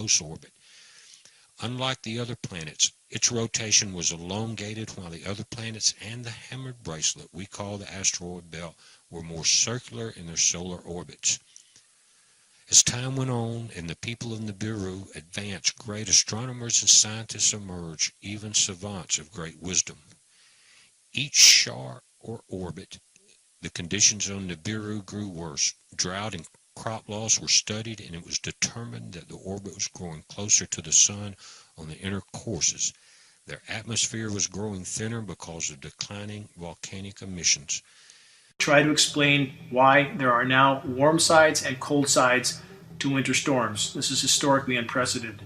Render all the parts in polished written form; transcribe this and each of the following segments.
close orbit. Unlike the other planets, its rotation was elongated, while the other planets and the hammered bracelet we call the asteroid belt were more circular in their solar orbits. As time went on and the people of Nibiru advanced, great astronomers and scientists emerged, even savants of great wisdom. Each star or orbit, the conditions on Nibiru grew worse. Drought and crop loss were studied, and it was determined that the orbit was growing closer to the sun on the inner courses. Their atmosphere was growing thinner because of declining volcanic emissions. Try to explain why there are now warm sides and cold sides to winter storms. This is historically unprecedented.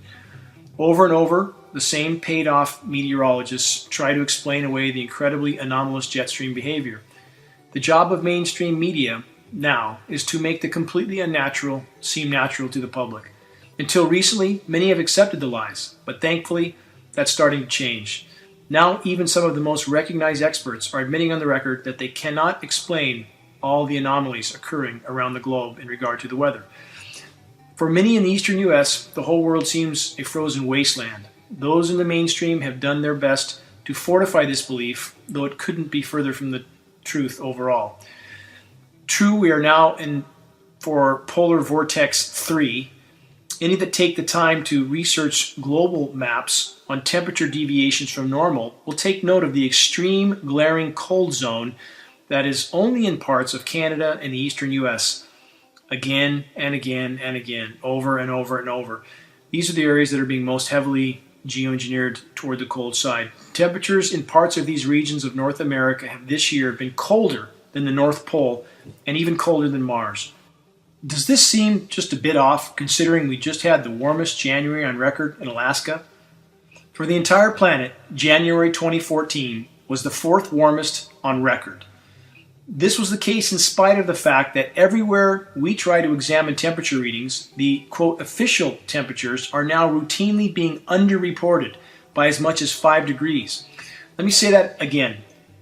Over and over, the same paid-off meteorologists try to explain away the incredibly anomalous jet stream behavior. The job of mainstream media now is to make the completely unnatural seem natural to the public. Until recently, many have accepted the lies, but thankfully, that's starting to change. Now, even some of the most recognized experts are admitting on the record that they cannot explain all the anomalies occurring around the globe in regard to the weather. For many in the eastern U.S., the whole world seems a frozen wasteland. Those in the mainstream have done their best to fortify this belief, though it couldn't be further from the truth overall. True, we are now in for polar vortex 3. Any that take the time to research global maps on temperature deviations from normal will take note of the extreme glaring cold zone that is only in parts of Canada and the eastern U.S. Again and again and again, over and over and over. These are the areas that are being most heavily geoengineered toward the cold side. Temperatures in parts of these regions of North America have this year been colder than the North Pole and even colder than Mars. Does this seem just a bit off, considering we just had the warmest January on record in Alaska? For the entire planet, January 2014 was the fourth warmest on record. This was the case in spite of the fact that everywhere we try to examine temperature readings, the quote official temperatures are now routinely being underreported by as much as 5 degrees. Let me say that again.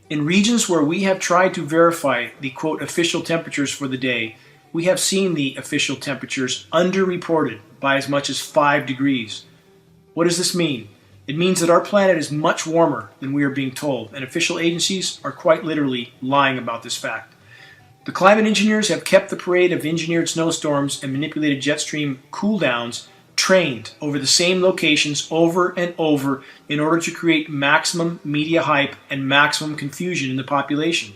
In regions where we have tried to verify the quote official temperatures for the day, we have seen the official temperatures underreported by as much as 5 degrees. What does this mean? It means that our planet is much warmer than we are being told, and official agencies are quite literally lying about this fact. The climate engineers have kept the parade of engineered snowstorms and manipulated jet stream cooldowns trained over the same locations over and over in order to create maximum media hype and maximum confusion in the population.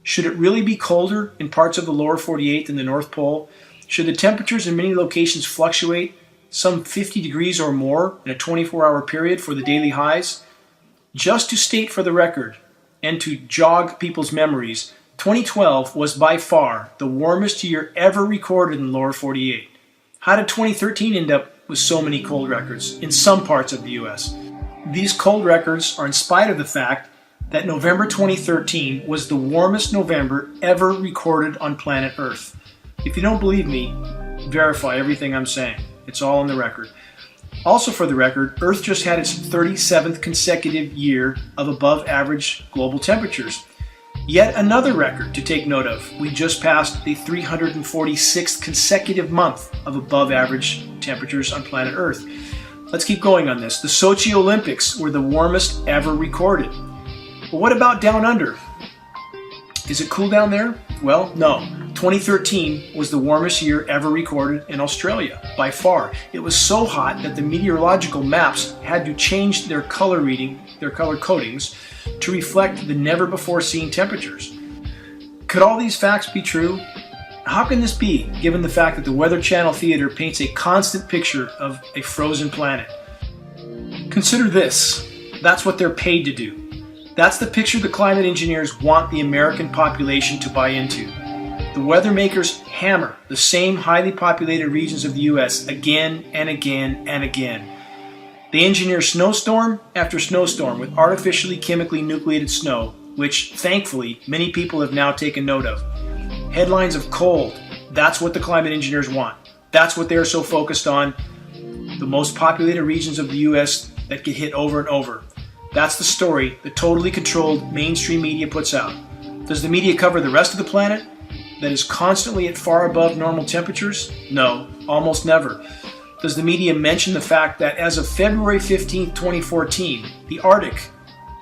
Should it really be colder in parts of the lower 48 than the North Pole? Should the temperatures in many locations fluctuate some 50 degrees or more in a 24-hour period for the daily highs? Just to state for the record and to jog people's memories, 2012 was by far the warmest year ever recorded in the lower 48. How did 2013 end up with so many cold records in some parts of the U.S.? These cold records are in spite of the fact that November 2013 was the warmest November ever recorded on planet Earth. If you don't believe me, verify everything I'm saying. It's all on the record. Also for the record, Earth just had its 37th consecutive year of above average global temperatures. Yet another record to take note of. We just passed the 346th consecutive month of above average temperatures on planet Earth. Let's keep going on this. The Sochi Olympics were the warmest ever recorded. But what about down under? Is it cool down there? Well, no. 2013 was the warmest year ever recorded in Australia, by far. It was so hot that the meteorological maps had to change their color codings to reflect the never-before-seen temperatures. Could all these facts be true? How can this be, given the fact that the Weather Channel Theater paints a constant picture of a frozen planet? Consider this. That's what they're paid to do. That's the picture the climate engineers want the American population to buy into. The weather makers hammer the same highly populated regions of the U.S. again and again and again. They engineer snowstorm after snowstorm with artificially chemically nucleated snow, which, thankfully, many people have now taken note of. Headlines of cold, that's what the climate engineers want. That's what they're so focused on. The most populated regions of the U.S. that get hit over and over. That's the story the totally controlled mainstream media puts out. Does the media cover the rest of the planet that is constantly at far above normal temperatures? No, almost never. does the media mention the fact that as of February 15, 2014, the Arctic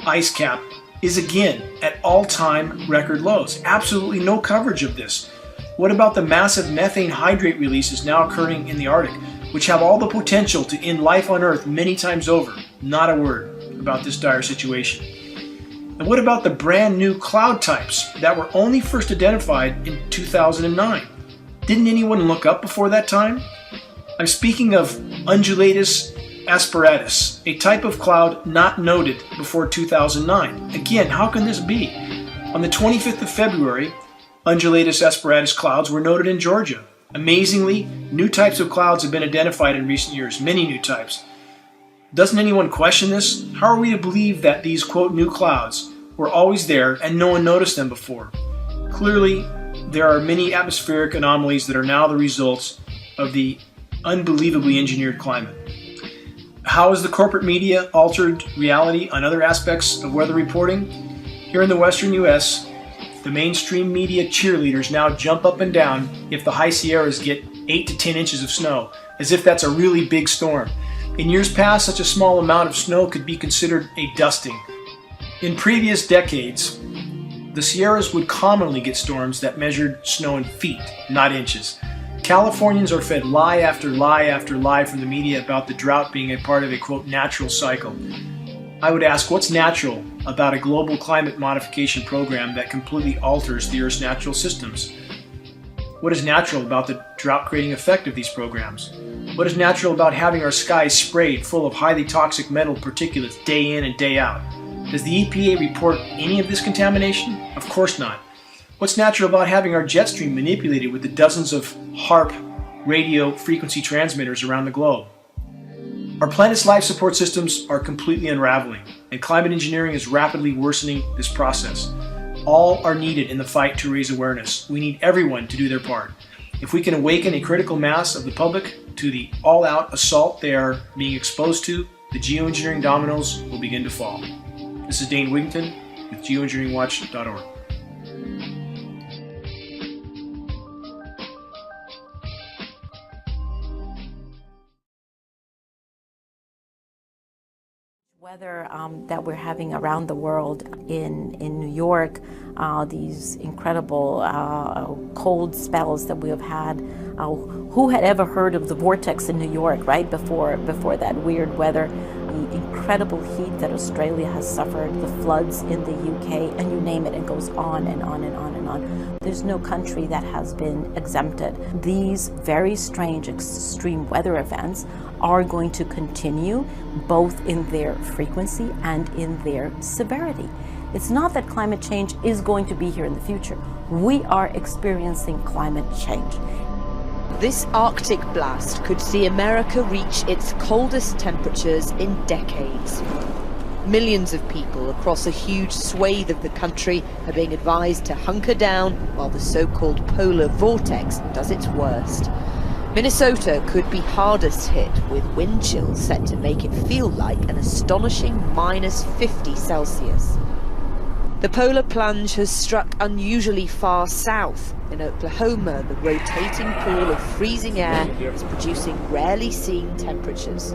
ice cap is again at all-time record lows? Absolutely no coverage of this. What about the massive methane hydrate releases now occurring in the Arctic, which have all the potential to end life on Earth many times over? Not a word about this dire situation. And what about the brand new cloud types that were only first identified in 2009? Didn't anyone look up before that time? I'm speaking of undulatus asperatus, a type of cloud not noted before 2009. Again, how can this be? On the 25th of February, undulatus asperatus clouds were noted in Georgia. Amazingly, new types of clouds have been identified in recent years, many new types. Doesn't anyone question this? How are we to believe that these, quote, new clouds were always there and no one noticed them before? Clearly, there are many atmospheric anomalies that are now the results of the unbelievably engineered climate. How has the corporate media altered reality on other aspects of weather reporting? Here in the western U.S., the mainstream media cheerleaders now jump up and down if the high Sierras get 8 to 10 inches of snow, as if that's a really big storm. In years past, such a small amount of snow could be considered a dusting. In previous decades, the Sierras would commonly get storms that measured snow in feet, not inches. Californians are fed lie after lie after lie from the media about the drought being a part of a, quote, natural cycle. I would ask, what's natural about a global climate modification program that completely alters the Earth's natural systems? What is natural about the drought-creating effect of these programs? What is natural about having our skies sprayed full of highly toxic metal particulates day in and day out? Does the EPA report any of this contamination? Of course not. What's natural about having our jet stream manipulated with the dozens of HAARP radio frequency transmitters around the globe? Our planet's life support systems are completely unraveling, and climate engineering is rapidly worsening this process. All are needed in the fight to raise awareness. We need everyone to do their part. If we can awaken a critical mass of the public to the all-out assault they are being exposed to, the geoengineering dominoes will begin to fall. This is Dane Wigington with geoengineeringwatch.org. Weather that we're having around the world in New York, these incredible cold spells that we have had. Who had ever heard of the vortex in New York, right, before that weird weather? The incredible heat that Australia has suffered, the floods in the UK, and you name it, it goes on and on and on and on. There's no country that has been exempted. These very strange extreme weather events are going to continue, both in their frequency and in their severity. It's not that climate change is going to be here in the future. We are experiencing climate change. This Arctic blast could see America reach its coldest temperatures in decades. Millions of people across a huge swathe of the country are being advised to hunker down while the so-called polar vortex does its worst. Minnesota could be hardest hit, with wind chills set to make it feel like an astonishing minus 50 Celsius. The polar plunge has struck unusually far south. In Oklahoma, the rotating pool of freezing air is producing rarely seen temperatures.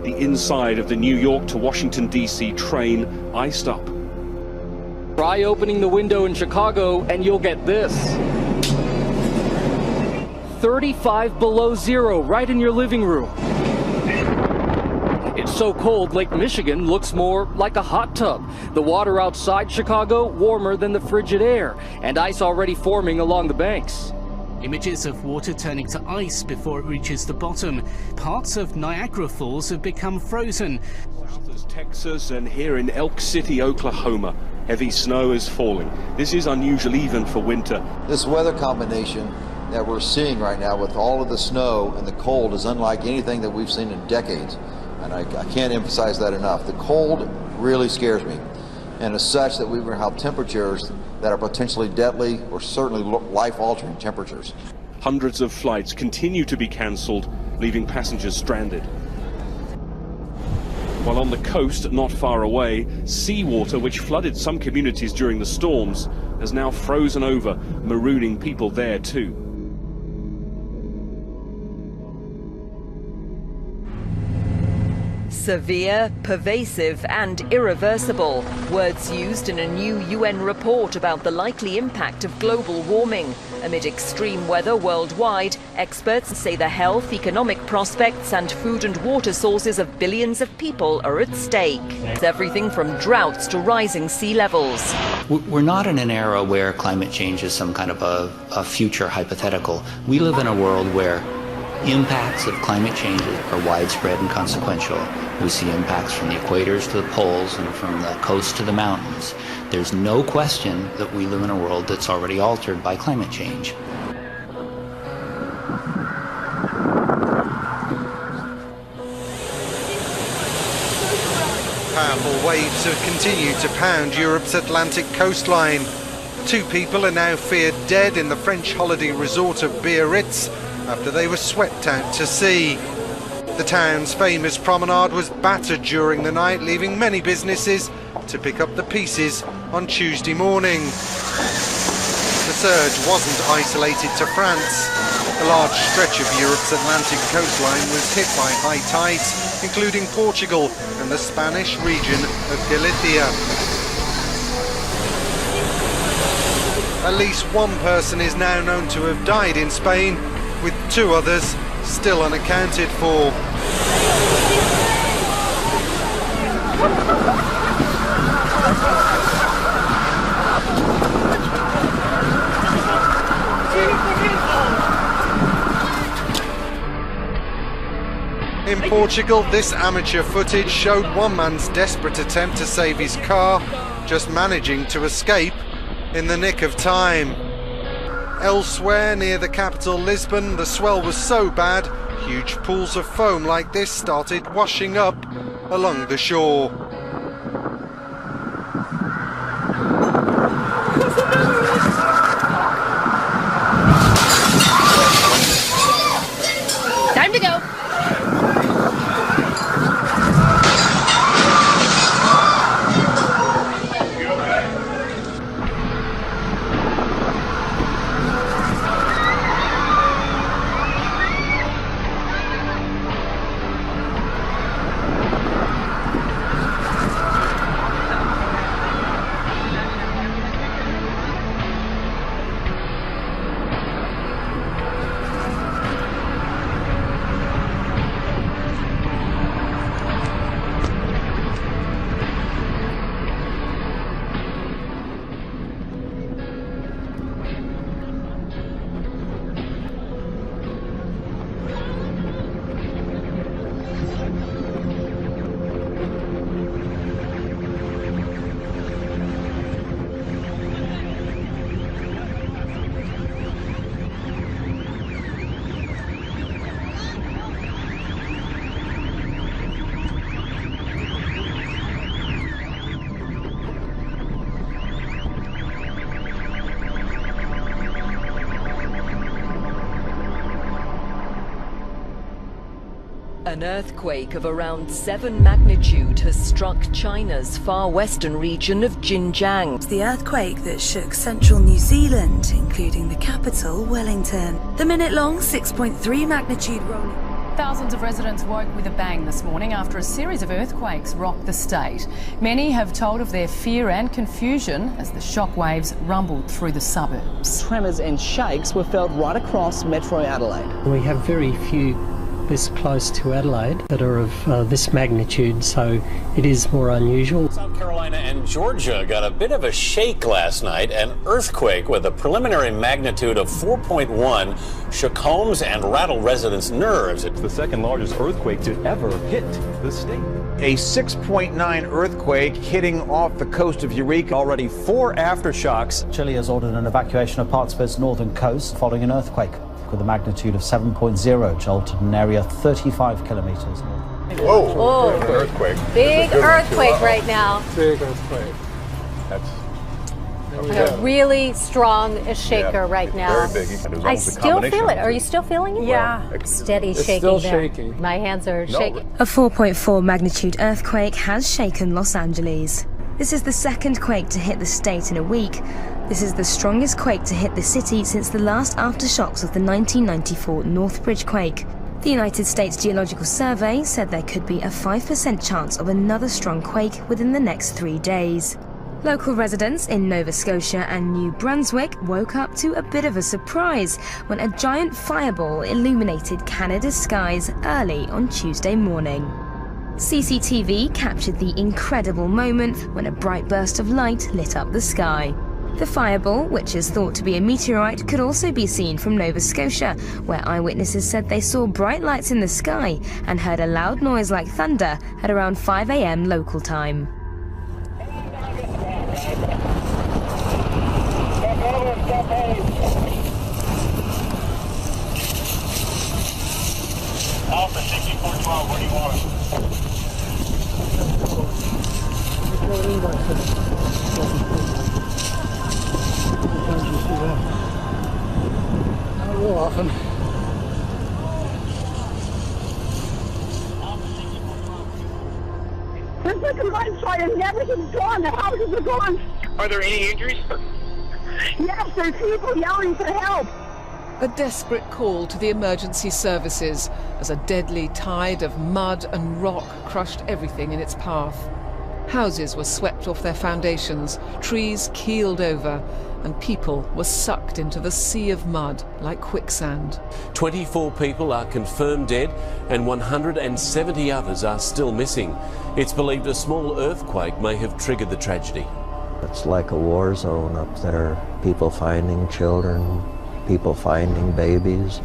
The inside of the New York to Washington, D.C. train iced up. Try opening the window in Chicago and you'll get this. 35 below zero right in your living room. It's so cold, Lake Michigan looks more like a hot tub. The water outside Chicago warmer than the frigid air, and ice already forming along the banks. Images of water turning to ice before it reaches the bottom. Parts of Niagara Falls have become frozen. South as Texas and here in Elk City, Oklahoma, heavy snow is falling. This is unusual even for winter. This weather combination that we're seeing right now with all of the snow and the cold is unlike anything that we've seen in decades. And I can't emphasize that enough. The cold really scares me. And as such, that we will have temperatures that are potentially deadly or certainly life-altering temperatures. Hundreds of flights continue to be cancelled, leaving passengers stranded. While on the coast, not far away, seawater, which flooded some communities during the storms, has now frozen over, marooning people there too. Severe, pervasive and irreversible. Words used in a new UN report about the likely impact of global warming. Amid extreme weather worldwide, experts say the health, economic prospects and food and water sources of billions of people are at stake. It's everything from droughts to rising sea levels. We're not in an era where climate change is some kind of a future hypothetical. We live in a world where impacts of climate change are widespread and consequential. We see impacts from the equators to the poles and from the coast to the mountains. There's no question that we live in a world that's already altered by climate change. Powerful waves have continued to pound Europe's Atlantic coastline. 2 people are now feared dead in the French holiday resort of Biarritz after they were swept out to sea. The town's famous promenade was battered during the night, leaving many businesses to pick up the pieces on Tuesday morning. The surge wasn't isolated to France. A large stretch of Europe's Atlantic coastline was hit by high tides, including Portugal and the Spanish region of Galicia. At least 1 person is now known to have died in Spain, with 2 others still unaccounted for. In Portugal, this amateur footage showed one man's desperate attempt to save his car, just managing to escape in the nick of time. Elsewhere, near the capital Lisbon, the swell was so bad, huge pools of foam like this started washing up along the shore. Time to go. An earthquake of around 7 magnitude has struck China's far western region of Xinjiang. It's the earthquake that shook central New Zealand, including the capital, Wellington. The minute-long 6.3 magnitude rolling. Thousands of residents woke with a bang this morning after a series of earthquakes rocked the state. Many have told of their fear and confusion as the shockwaves rumbled through the suburbs. Tremors and shakes were felt right across Metro Adelaide. We have very few this close to Adelaide that are of this magnitude, so it is more unusual. South Carolina and Georgia got a bit of a shake last night. An earthquake with a preliminary magnitude of 4.1 shook homes and rattled residents' nerves. It's the second largest earthquake to ever hit the state. A 6.9 earthquake hitting off the coast of Eureka. Already 4 aftershocks. Chile has ordered an evacuation of parts of its northern coast following an earthquake with a magnitude of 7.0 jolted an area 35 kilometers north. Whoa! Oh, earthquake. Big earthquake right now. Big earthquake. That's a really strong shaker right now. Very big. I still feel it. Are you still feeling it? Yeah. Steady it's shaking still there. shaking. My hands are shaking. A 4.4 magnitude earthquake has shaken Los Angeles. This is the second quake to hit the state in a week. This is the strongest quake to hit the city since the last aftershocks of the 1994 Northbridge quake. The United States Geological Survey said there could be a 5% chance of another strong quake within the next 3 days. Local residents in Nova Scotia and New Brunswick woke up to a bit of a surprise when a giant fireball illuminated Canada's skies early on Tuesday morning. CCTV captured the incredible moment when a bright burst of light lit up the sky. The fireball, which is thought to be a meteorite, could also be seen from Nova Scotia, where eyewitnesses said they saw bright lights in the sky and heard a loud noise like thunder at around 5 a.m. local time. Alpha 6412, what do you want? Not real often. There's like a mudslide and everything's gone. The houses are gone. Are there any injuries? Yes, there's people yelling for help. A desperate call to the emergency services as a deadly tide of mud and rock crushed everything in its path. Houses were swept off their foundations, trees keeled over, and people were sucked into the sea of mud like quicksand. 24 people are confirmed dead and 170 others are still missing. It's believed a small earthquake may have triggered the tragedy. It's like a war zone up there. People finding children, people finding babies.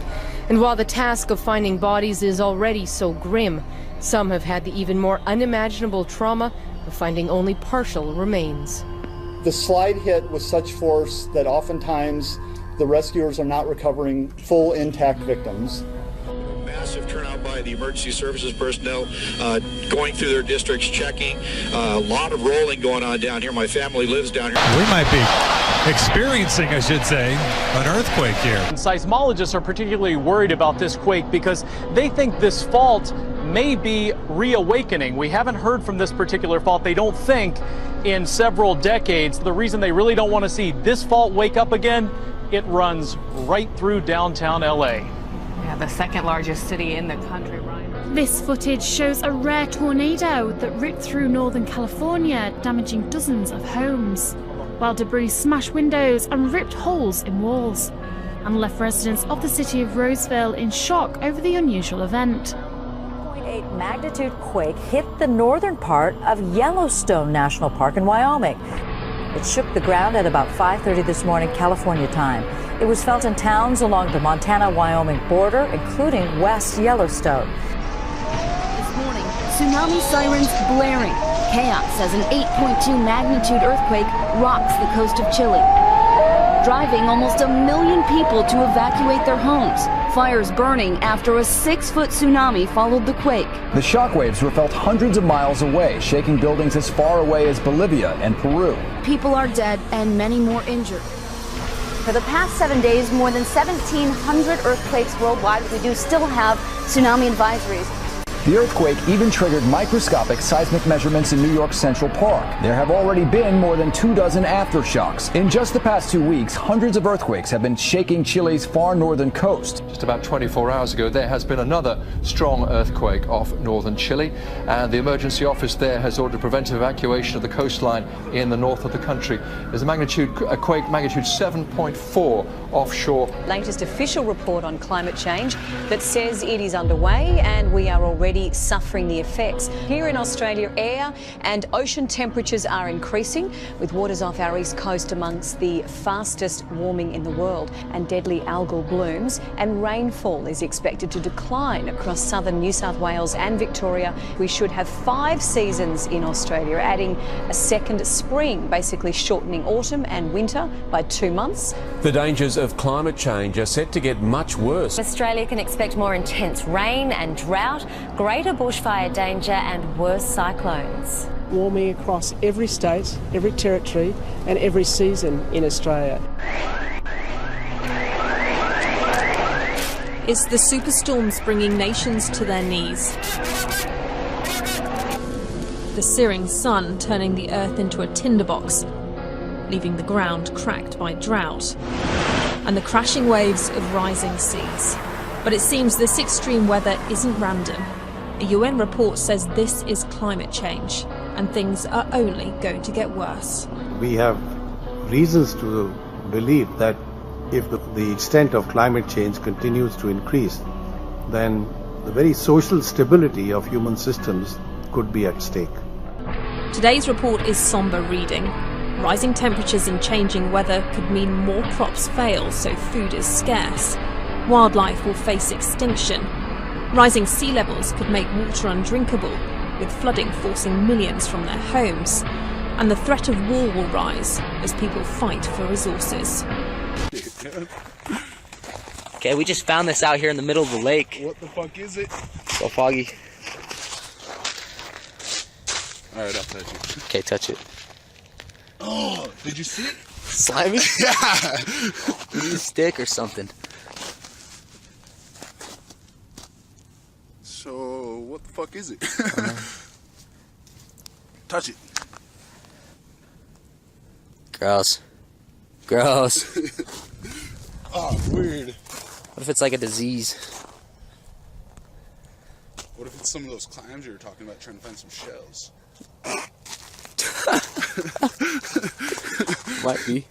And while the task of finding bodies is already so grim, some have had the even more unimaginable trauma of finding only partial remains. The slide hit with such force that oftentimes the rescuers are not recovering full intact victims. Massive turnout by the emergency services personnel going through their districts, checking. A lot of rolling going on down here. My family lives down here. We might be experiencing, I should say, an earthquake here. And seismologists are particularly worried about this quake because they think this fault may be reawakening. We haven't heard from this particular fault, they don't think, in several decades. The reason they really don't want to see this fault wake up again, it runs right through downtown LA. Yeah, the second largest city in the country, Ryan. This footage shows a rare tornado that ripped through Northern California, damaging dozens of homes, while debris smashed windows and ripped holes in walls, and left residents of the city of Roseville in shock over the unusual event. 7.8 magnitude quake hit the northern part of Yellowstone National Park in Wyoming. It shook the ground at about 5:30 this morning, California time. It was felt in towns along the Montana-Wyoming border, including West Yellowstone. This morning, tsunami sirens blaring. Chaos as an 8.2 magnitude earthquake rocks the coast of Chile, driving almost 1 million people to evacuate their homes. Fires burning after a 6-foot tsunami followed the quake. The shockwaves were felt hundreds of miles away, shaking buildings as far away as Bolivia and Peru. People are dead and many more injured. For the past 7 days, more than 1,700 earthquakes worldwide. We do still have tsunami advisories. The earthquake even triggered microscopic seismic measurements in New York's Central Park. There have already been more than 24 aftershocks. In just the past 2 weeks, hundreds of earthquakes have been shaking Chile's far northern coast. Just about 24 hours ago, there has been another strong earthquake off northern Chile, and the emergency office there has ordered preventive evacuation of the coastline in the north of the country. There's a quake magnitude 7.4 offshore. Latest official report on climate change that says it is underway and we are already suffering the effects. Here in Australia, air and ocean temperatures are increasing, with waters off our east coast amongst the fastest warming in the world, and deadly algal blooms, and rainfall is expected to decline across southern New South Wales and Victoria. We should have 5 seasons in Australia, adding a second spring, basically shortening autumn and winter by 2 months. The dangers of climate change are set to get much worse. Australia can expect more intense rain and drought, greater bushfire danger and worse cyclones. Warming across every state, every territory and every season in Australia. It's the superstorms bringing nations to their knees. The searing sun turning the earth into a tinderbox, leaving the ground cracked by drought, and the crashing waves of rising seas. But it seems this extreme weather isn't random. A UN report says this is climate change, and things are only going to get worse. We have reasons to believe that if the extent of climate change continues to increase, then the very social stability of human systems could be at stake. Today's report is somber reading. Rising temperatures and changing weather could mean more crops fail, so food is scarce. Wildlife will face extinction. Rising sea levels could make water undrinkable, with flooding forcing millions from their homes. And the threat of war will rise as people fight for resources. Okay, we just found this out here in the middle of the lake. What the fuck is it? So foggy. Alright, I'll touch it. Okay, touch it. Oh, did you see it? Slimy? Yeah! You need a stick or something. So, what the fuck is it? Touch it. Gross. Gross. Oh, weird. What if it's like a disease? What if it's some of those clams you were talking about trying to find some shells? Might be.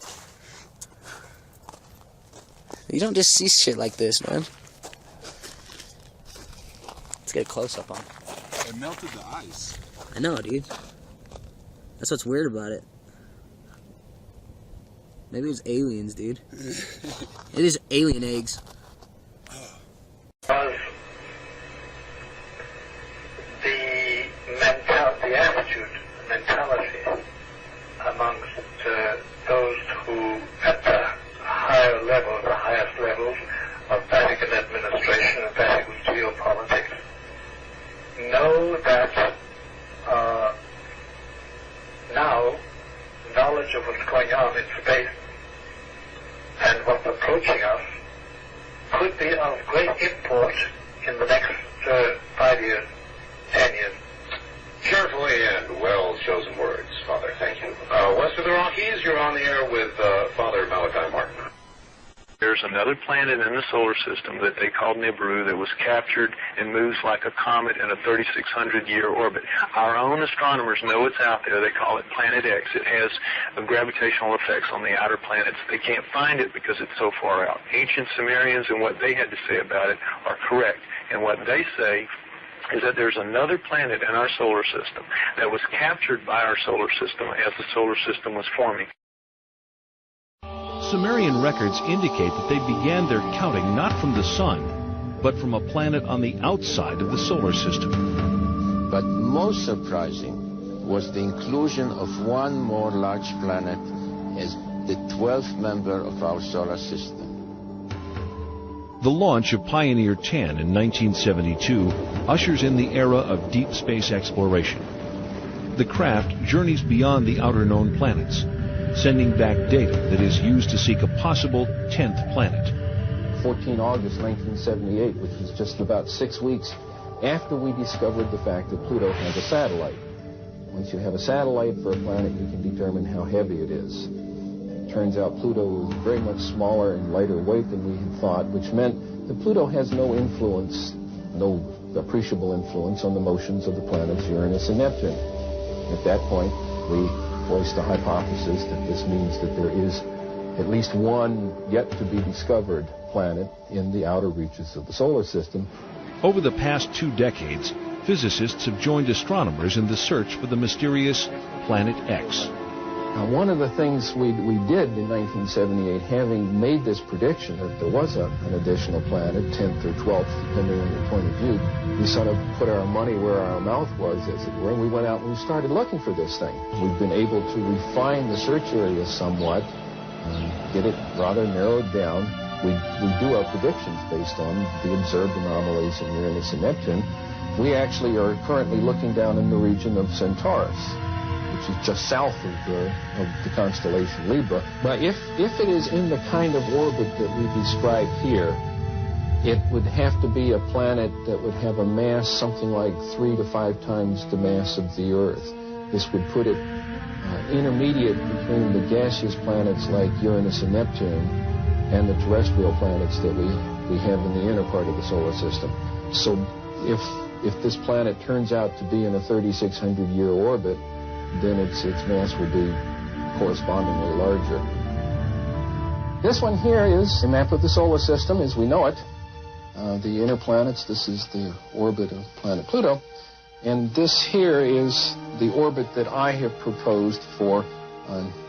You don't just see shit like this, man. Let's get a close-up on it. It melted the ice. I know, dude. That's what's weird about it. Maybe it was aliens, dude. It is alien eggs. The attitude, mentality amongst those who at the higher level, the highest levels of Vatican administration and Vatican geopolitics know that now knowledge of what's going on in space and what's approaching us could be of great import in the next 5 years, 10 years. Carefully and well-chosen words, Father. Thank you. West of the Rockies, you're on the air with Father Malachi Martin. There's another planet in the solar system that they call Nibiru that was captured and moves like a comet in a 3,600-year orbit. Our own astronomers know it's out there. They call it Planet X. It has gravitational effects on the outer planets. They can't find it because it's so far out. Ancient Sumerians and what they had to say about it are correct. And what they say is that there's another planet in our solar system that was captured by our solar system as the solar system was forming. Sumerian records indicate that they began their counting not from the sun, but from a planet on the outside of the solar system. But most surprising was the inclusion of one more large planet as the 12th member of our solar system. The launch of Pioneer 10 in 1972 ushers in the era of deep space exploration. The craft journeys beyond the outer known planets, sending back data that is used to seek a possible 10th planet. 14 August 1978, which was just about 6 weeks after we discovered the fact that Pluto has a satellite. Once you have a satellite for a planet, you can determine how heavy it is. Turns out Pluto is very much smaller and lighter weight than we had thought, which meant that Pluto has no influence, no appreciable influence on the motions of the planets Uranus and Neptune. At that point, we voiced the hypothesis that this means that there is at least one yet to be discovered planet in the outer reaches of the solar system. Over the past 2 decades, physicists have joined astronomers in the search for the mysterious Planet X. Now, one of the things we did in 1978, having made this prediction that there was an additional planet, 10th or 12th, depending on your point of view, we sort of put our money where our mouth was, as it were, and we went out and we started looking for this thing. We've been able to refine the search area somewhat, get it rather narrowed down. We do our predictions based on the observed anomalies in Uranus and Neptune. We actually are currently looking down in the region of Centaurus, which is just south of the constellation Libra. But if it is in the kind of orbit that we describe here, it would have to be a planet that would have a mass something like 3 to 5 times the mass of the Earth. This would put it intermediate between the gaseous planets like Uranus and Neptune and the terrestrial planets that we we have in the inner part of the solar system. So if this planet turns out to be in a 3,600-year orbit, then its mass will be correspondingly larger. This one here is a map of the solar system as we know it. The inner planets, this is the orbit of planet Pluto. And this here is the orbit that I have proposed for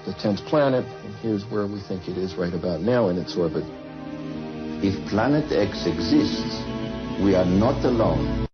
the 10th planet. And here's where we think it is right about now in its orbit. If Planet X exists, we are not alone.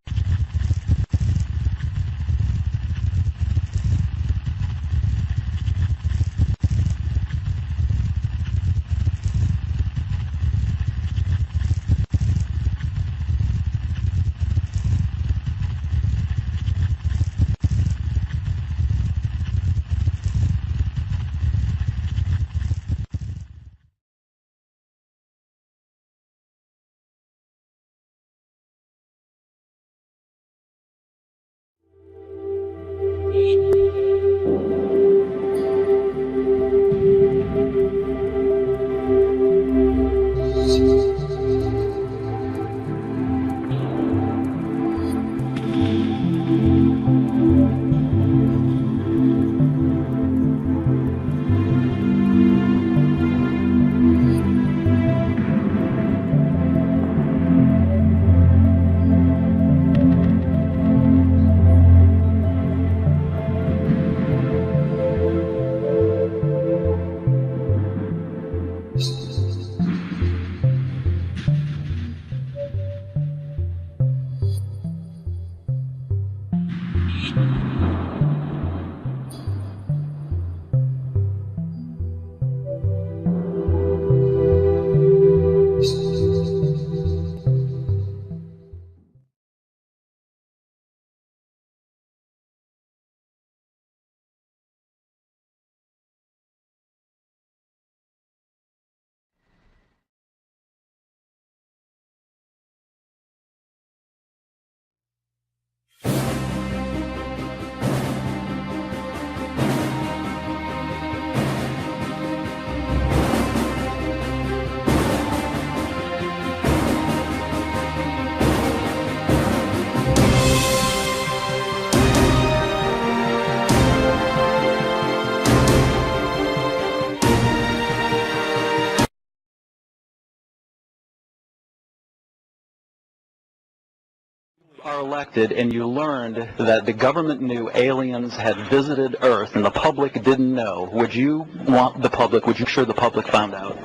Are elected and you learned that the government knew aliens had visited Earth and the public didn't know, would you want the public, would you sure the public found out?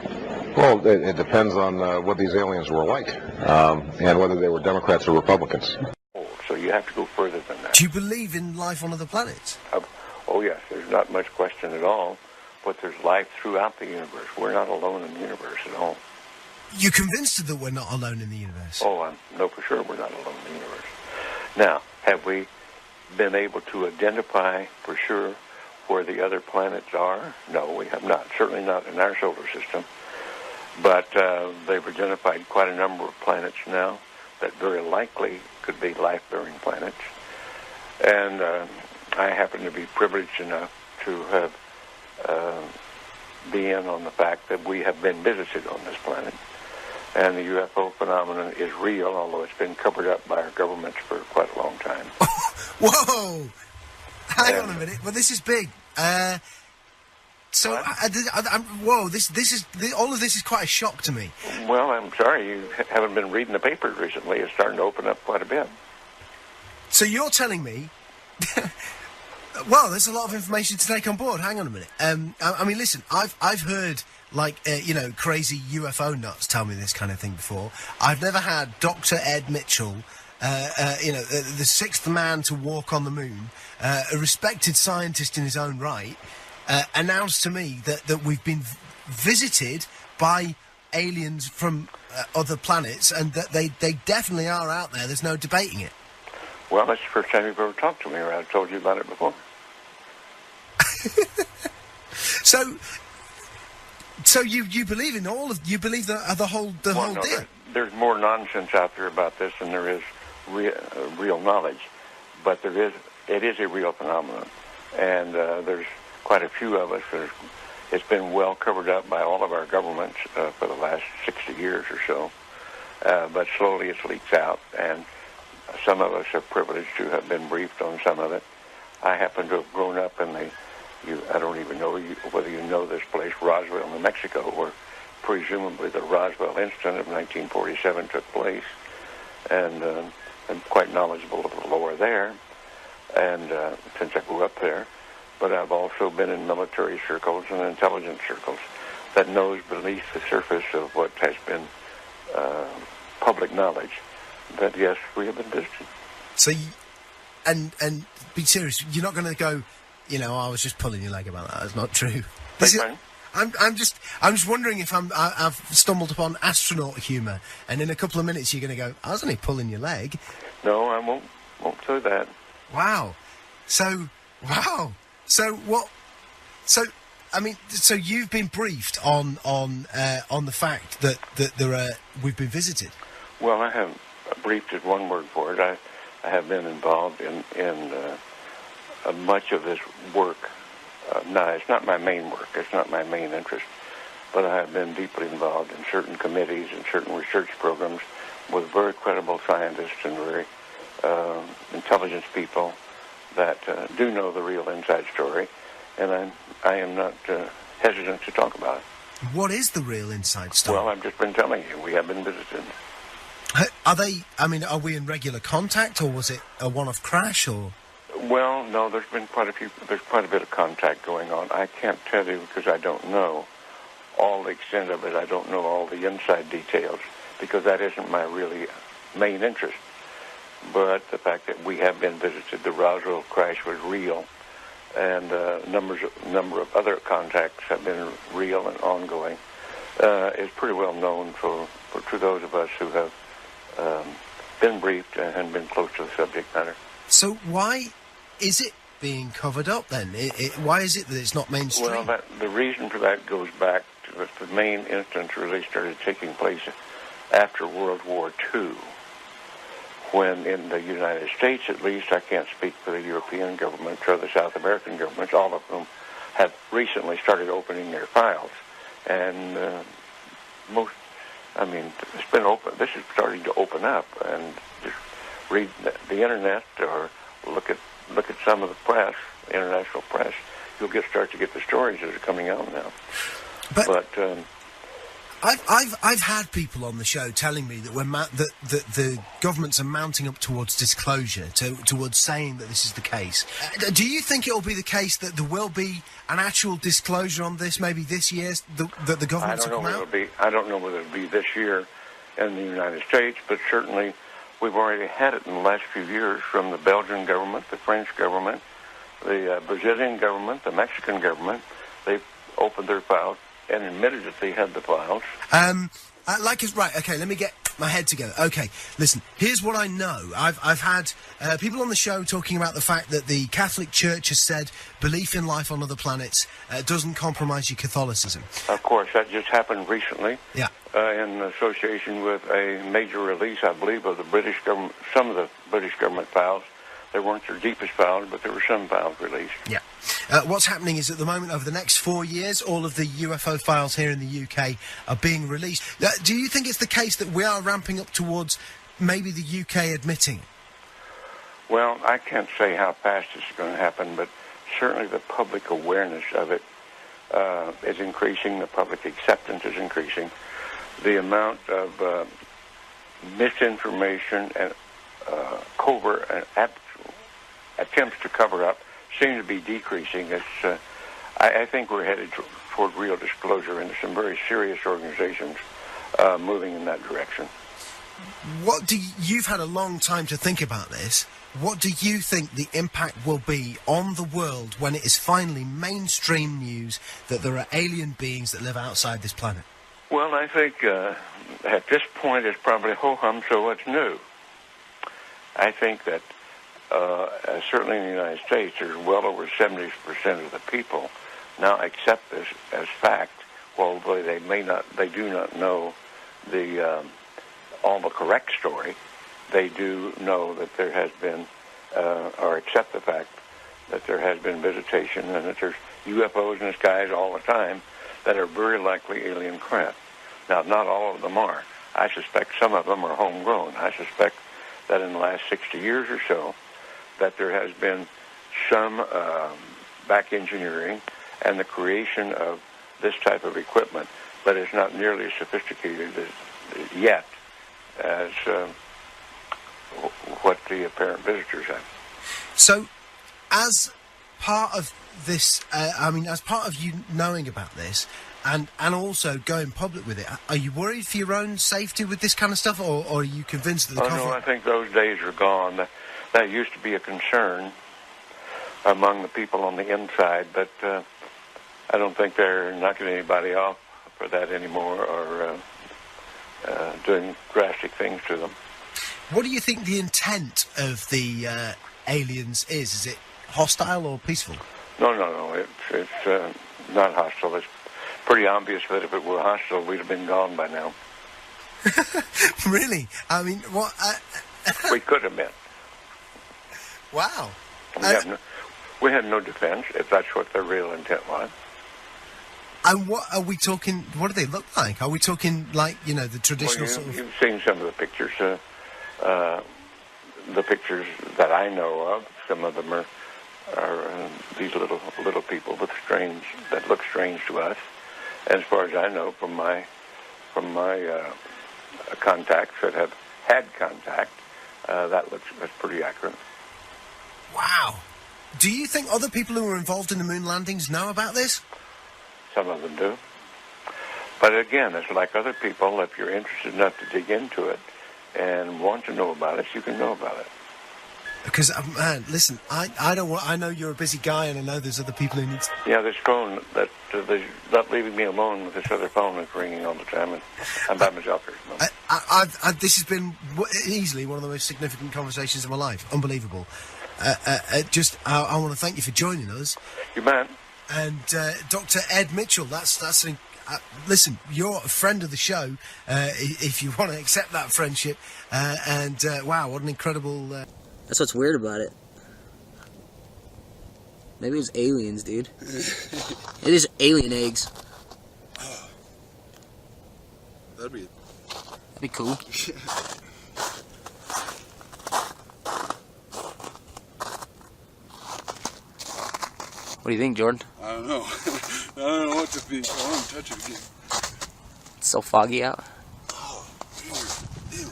Well, it depends on what these aliens were like and whether they were Democrats or Republicans. So you have to go further than that. Do you believe in life on other planets? Oh yes, there's not much question at all, but there's life throughout the universe. We're not alone in the universe at all. You're convinced that we're not alone in the universe? Oh, I know for sure we're not alone in the universe. Now, have we been able to identify for sure where the other planets are? No, we have not. Certainly not in our solar system. But they've identified quite a number of planets now that very likely could be life-bearing planets. And I happen to be privileged enough to have be in on the fact that we have been visited on this planet. And the UFO phenomenon is real, although it's been covered up by our governments for quite a long time. Whoa! Hang on a minute. Well, this is big. Whoa! This is all of this is quite a shock to me. Well, I'm sorry you haven't been reading the papers recently. It's starting to open up quite a bit. So you're telling me? Well, there's a lot of information to take on board. Hang on a minute. I mean, listen. I've heard. Crazy UFO nuts tell me this kind of thing before. I've never had Dr. Ed Mitchell, the sixth man to walk on the moon, a respected scientist in his own right, announce to me that we've been visited by aliens from other planets and that they definitely are out there. There's no debating it. Well, that's the first time you've ever talked to me, or I've told you about it before. So you believe in all of the whole whole deal? There's more nonsense out there about this than there is real knowledge, but it is a real phenomenon, and there's quite a few of us. It's been well covered up by all of our governments for the last 60 years or so, but slowly it leaks out, and some of us are privileged to have been briefed on some of it. I happen to have grown up in I don't even know whether you know this place, Roswell, New Mexico, where presumably the Roswell incident of 1947 took place, and I'm quite knowledgeable of the lore there, and since I grew up there. But I've also been in military circles and intelligence circles that knows beneath the surface of what has been public knowledge that, yes, we have been visited. So, and be serious, you're not going to go, I was just pulling your leg about that. That's not true. I'm just wondering if I've stumbled upon astronaut humour, and in a couple of minutes you're going to go, I was only pulling your leg. No, I won't say that. Wow. So what? So you've been briefed on the fact that we've been visited. Well, I have briefed is one word for it. I have been involved in much of this work. No, it's not my main work. It's not my main interest. But I have been deeply involved in certain committees and certain research programs with very credible scientists and very intelligence people that do know the real inside story. And I am not hesitant to talk about it. What is the real inside story? Well, I've just been telling you. We have been visited. Are we in regular contact, or was it a one-off crash, or...? Well, no, there's quite a bit of contact going on. I can't tell you because I don't know all the extent of it. I don't know all the inside details because that isn't my really main interest. But the fact that we have been visited, the Roswell crash was real, and a number of other contacts have been real and ongoing, is pretty well known to those of us who have been briefed and been close to the subject matter. So why is it being covered up then? Why is it that it's not mainstream? Well, the reason for that goes back to the main instance really started taking place after World War II, when in the United States, at least, I can't speak for the European governments or the South American governments, all of whom have recently started opening their files. And it's been open. This is starting to open up, and just read the internet or look at some of the press, international press. You'll start to get the stories that are coming out now. But I've had people on the show telling me that that the governments are mounting up towards disclosure, towards saying that this is the case. Do you think it will be the case that there will be an actual disclosure on this, maybe this year, that the governments will come out? I don't know whether it'll be this year in the United States, but certainly we've already had it in the last few years from the Belgian government, the French government, the Brazilian government, the Mexican government. They've opened their files and admitted that they had the files. Right, okay, let me get my head together. Okay, listen, here's what I know. I've had people on the show talking about the fact that the Catholic Church has said belief in life on other planets doesn't compromise your Catholicism. Of course, that just happened recently. Yeah. In association with a major release, I believe, of the British government, some of the British government files. They weren't their deepest files, but there were some files released. Yeah. What's happening is, at the moment, over the next 4 years, all of the UFO files here in the UK are being released. Do you think it's the case that we are ramping up towards maybe the UK admitting? Well, I can't say how fast this is going to happen, but certainly the public awareness of it is increasing. The public acceptance is increasing. The amount of misinformation and covert and attempts to cover up seem to be decreasing. I think we're headed toward real disclosure, and some very serious organizations moving in that direction. You've had a long time to think about this. What do you think the impact will be on the world when it is finally mainstream news that there are alien beings that live outside this planet? Well, I think at this point it's probably ho-hum, so what's new? I think that certainly in the United States, there's well over 70% of the people now accept this as fact, although they do not know all the correct story. They do know that there has been, or accept the fact that there has been visitation and that there's UFOs in the skies all the time that are very likely alien craft. Now, not all of them are. I suspect some of them are homegrown. I suspect that in the last 60 years or so, that there has been some back engineering and the creation of this type of equipment, but it's not nearly as sophisticated yet as what the apparent visitors have. So, as part of this, as part of you knowing about this, and also going public with it, are you worried for your own safety with this kind of stuff, or are you convinced that the no, I think those days are gone. That used to be a concern among the people on the inside, but I don't think they're knocking anybody off for that anymore, or doing drastic things to them. What do you think the intent of the aliens is? Is it hostile or peaceful? No. It's not hostile. It's pretty obvious that if it were hostile, we'd have been gone by now. Really? I mean, what? We could have been. Wow. We had no defense, if that's what their real intent was. And what are we talking? What do they look like? Are we talking like, the traditional sort of... You've seen some of the pictures. The pictures that I know of, some of them are these little people that look strange to us. As far as I know, from my contacts that have had contact, that's pretty accurate. Wow. Do you think other people who were involved in the moon landings know about this? Some of them do. But again, it's like other people. If you're interested enough to dig into it and want to know about it, you can know about it. Because, man, listen, I know you're a busy guy, and I know there's other people who need... Yeah, this phone, they're not leaving me alone with this other phone that's ringing all the time, and I'm by myself here. This has been easily one of the most significant conversations of my life. Unbelievable. I want to thank you for joining us. You man. And Dr. Ed Mitchell, listen, you're a friend of the show, if you want to accept that friendship, wow, what an incredible... That's what's weird about it. Maybe it's aliens, dude. It is alien eggs. That'd be cool. What do you think, Jordan? I don't know. I don't know what to think. I want to touch it again. It's so foggy out. Oh, ew.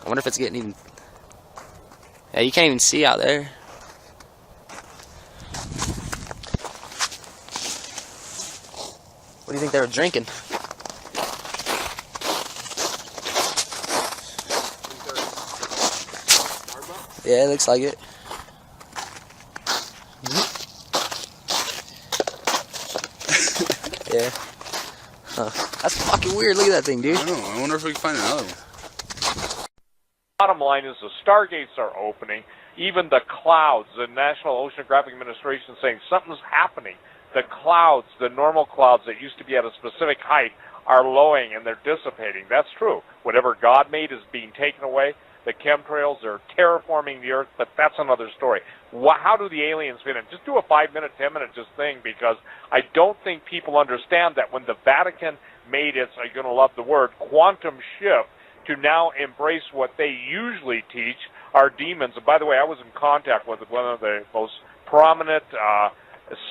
I wonder if it's getting even... Yeah, you can't even see out there. What do you think they were drinking? Yeah, it looks like it. Yeah. Huh. That's fucking weird. Look at that thing, dude. I know. I wonder if we can find another one. Bottom line is the stargates are opening. Even the clouds, the National Oceanographic Administration saying something's happening. The clouds, the normal clouds that used to be at a specific height, are lowering and they're dissipating. That's true. Whatever God made is being taken away. The chemtrails are terraforming the Earth, but that's another story. How do the aliens fit in? Just do a 5-minute, 10-minute thing, because I don't think people understand that when the Vatican made its, you're going to love the word, quantum shift, to now embrace what they usually teach are demons. And by the way, I was in contact with one of the most prominent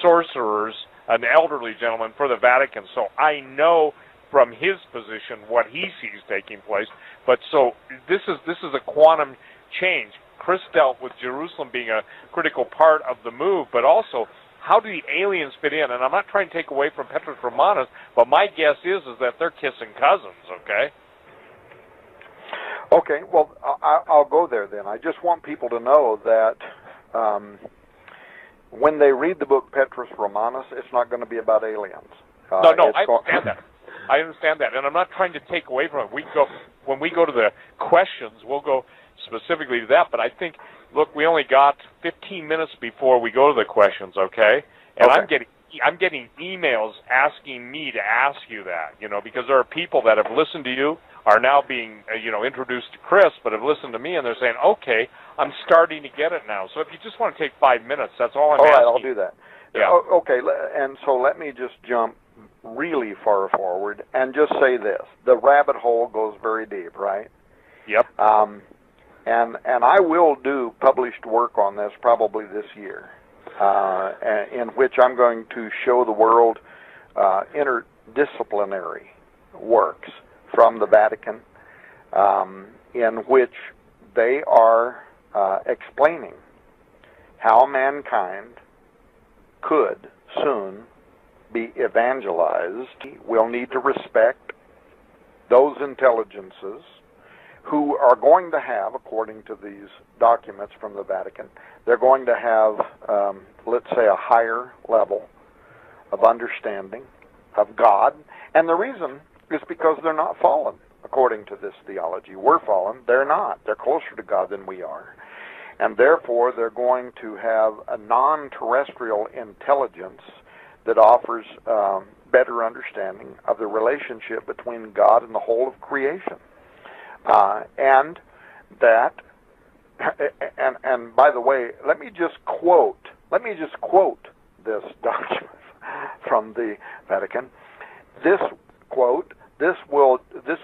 sorcerers, an elderly gentleman for the Vatican, so I know from his position what he sees taking place. But so this is a quantum change. Chris dealt with Jerusalem being a critical part of the move, but also how do the aliens fit in? And I'm not trying to take away from Petrus Romanus, but my guess is that they're kissing cousins, okay? Okay, well, I'll go there then. I just want people to know that when they read the book Petrus Romanus, it's not going to be about aliens. No, I understand that. I understand that, and I'm not trying to take away from it. When we go to the questions, we'll go specifically to that, but I think, look, we only got 15 minutes before we go to the questions, okay? And okay. I'm getting emails asking me to ask you that, because there are people that have listened to you, are now being, introduced to Chris, but have listened to me, and they're saying, okay, I'm starting to get it now. So if you just want to take 5 minutes, that's all I'm asking. All right, I'll do that. Yeah. Okay, and so let me just jump really far forward and just say this. The rabbit hole goes very deep, right? Yep. And I will do published work on this probably this year, in which I'm going to show the world interdisciplinary works from the Vatican, in which they are explaining how mankind could soon be evangelized. We'll need to respect those intelligences who are going to have, according to these documents from the Vatican, they're going to have, let's say, a higher level of understanding of God. And the reason is because they're not fallen, according to this theology. We're fallen. They're not. They're closer to God than we are. And therefore, they're going to have a non-terrestrial intelligence that offers better understanding of the relationship between God and the whole of creation. And by the way, let me just quote this document from the Vatican. This quote, this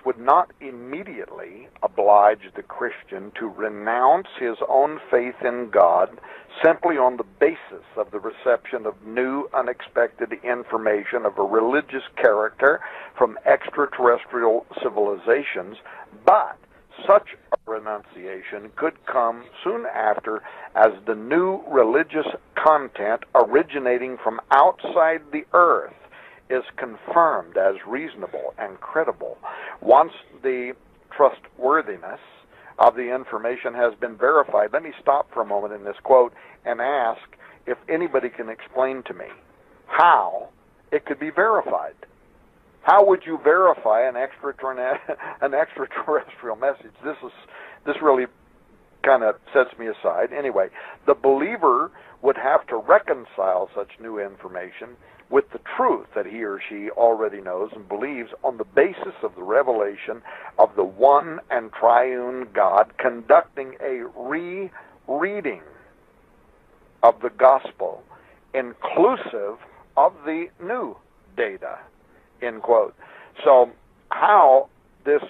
would not immediately oblige the Christian to renounce his own faith in God simply on the basis of the reception of new, unexpected information of a religious character from extraterrestrial civilizations, but such a renunciation could come soon after as the new religious content originating from outside the earth is confirmed as reasonable and credible. Once the trustworthiness of the information has been verified, let me stop for a moment in this quote and ask if anybody can explain to me how it could be verified. How would you verify an extraterrestrial message? This really kind of sets me aside. Anyway, the believer would have to reconcile such new information with the truth that he or she already knows and believes on the basis of the revelation of the one and triune God, conducting a re-reading of the gospel inclusive of the new data, end quote. So how this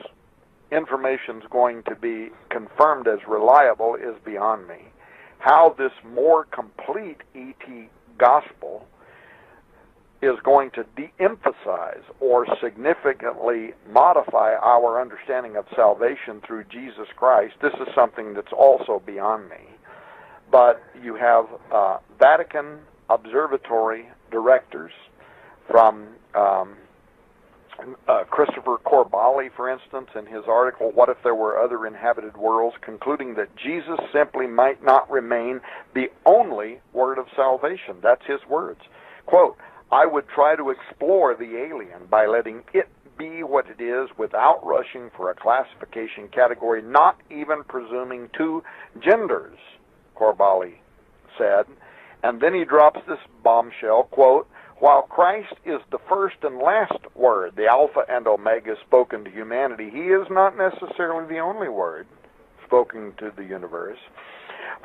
information is going to be confirmed as reliable is beyond me. How this more complete ET gospel is going to de-emphasize or significantly modify our understanding of salvation through Jesus Christ, this is something that's also beyond me. But you have Vatican observatory directors from Christopher Corbali, for instance, in his article, What If There Were Other Inhabited Worlds, concluding that Jesus simply might not remain the only word of salvation. That's his words. Quote, I would try to explore the alien by letting it be what it is without rushing for a classification category, not even presuming two genders, Corbali said. And then he drops this bombshell, quote, while Christ is the first and last word, the Alpha and Omega spoken to humanity, he is not necessarily the only word spoken to the universe.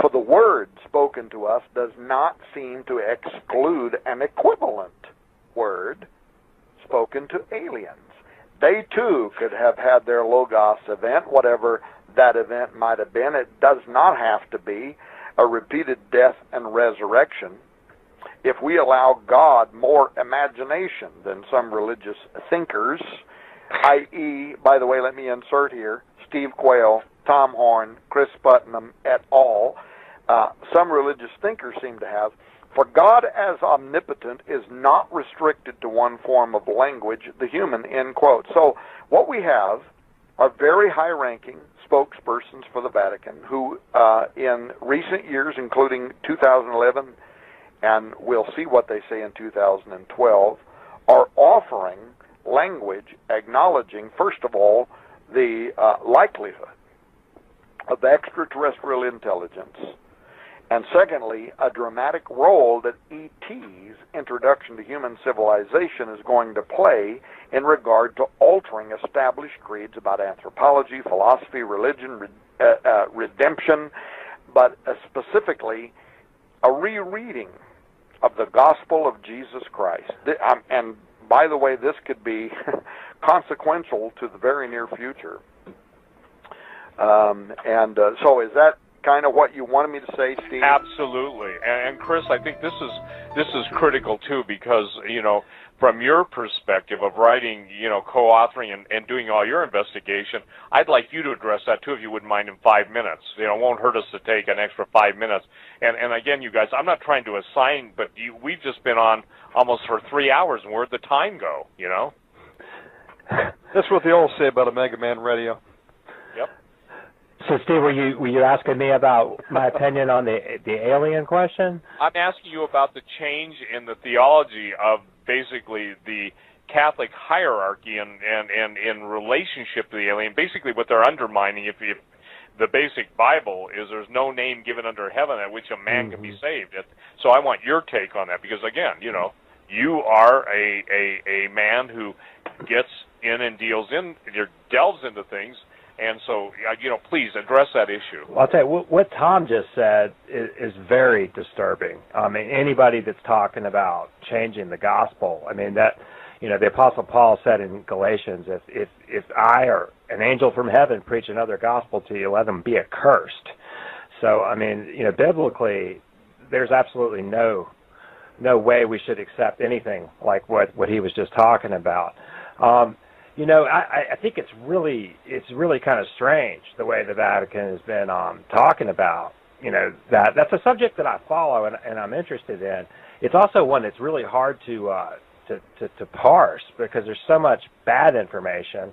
For the word spoken to us does not seem to exclude an equivalent word spoken to aliens. They too could have had their Logos event, whatever that event might have been. It does not have to be a repeated death and resurrection. If we allow God more imagination than some religious thinkers, i.e., by the way, let me insert here, Steve Quayle, Tom Horn, Chris Putnam, et al., some religious thinkers seem to have, for God as omnipotent is not restricted to one form of language, the human, end quote. So what we have are very high-ranking spokespersons for the Vatican who, in recent years, including 2011, and we'll see what they say in 2012, are offering language acknowledging, first of all, the likelihood of extraterrestrial intelligence, and secondly, a dramatic role that ET's introduction to human civilization is going to play in regard to altering established creeds about anthropology, philosophy, religion, redemption, but specifically a rereading of the gospel of Jesus Christ. And by the way, this could be consequential to the very near future. So is that kind of what you wanted me to say, Steve? Absolutely. And Chris, I think this is critical too, because, you know, from your perspective of writing, you know, co-authoring and doing all your investigation, I'd like you to address that too, if you wouldn't mind, in 5 minutes. You know, it won't hurt us to take an extra 5 minutes. And again, you guys, I'm not trying to assign, but we've just been on almost for 3 hours, and where'd the time go, you know? That's what they all say about Omega Man Radio. Yep. So, Steve, were you asking me about my opinion on the alien question? I'm asking you about the change in the theology of basically the Catholic hierarchy and in relationship to the alien. Basically, what they're undermining, if the basic Bible is, there's no name given under heaven at which a man can be saved. So I want your take on that, because again, you know, you are a man who gets in and delves into things. And so, you know, please address that issue. Well, I'll tell you, what Tom just said is very disturbing. I mean, anybody that's talking about changing the gospel, I mean, that, you know, the Apostle Paul said in Galatians, if I or an angel from heaven preach another gospel to you, let them be accursed. So, I mean, you know, biblically, there's absolutely no way we should accept anything like what he was just talking about. You know, I think it's really kind of strange the way the Vatican has been talking about, you know, that's a subject that I follow and I'm interested in. It's also one that's really hard to parse, because there's so much bad information,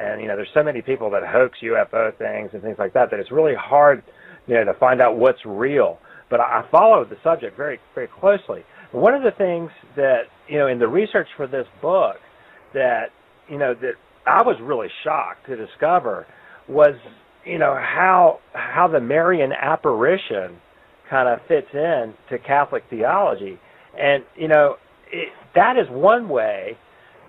and, you know, there's so many people that hoax UFO things and things like that it's really hard, you know, to find out what's real. But I follow the subject very, very closely. One of the things that, you know, in the research for this book that, you know, that I was really shocked to discover was, you know, how the Marian apparition kind of fits in to Catholic theology. And, you know, that is one way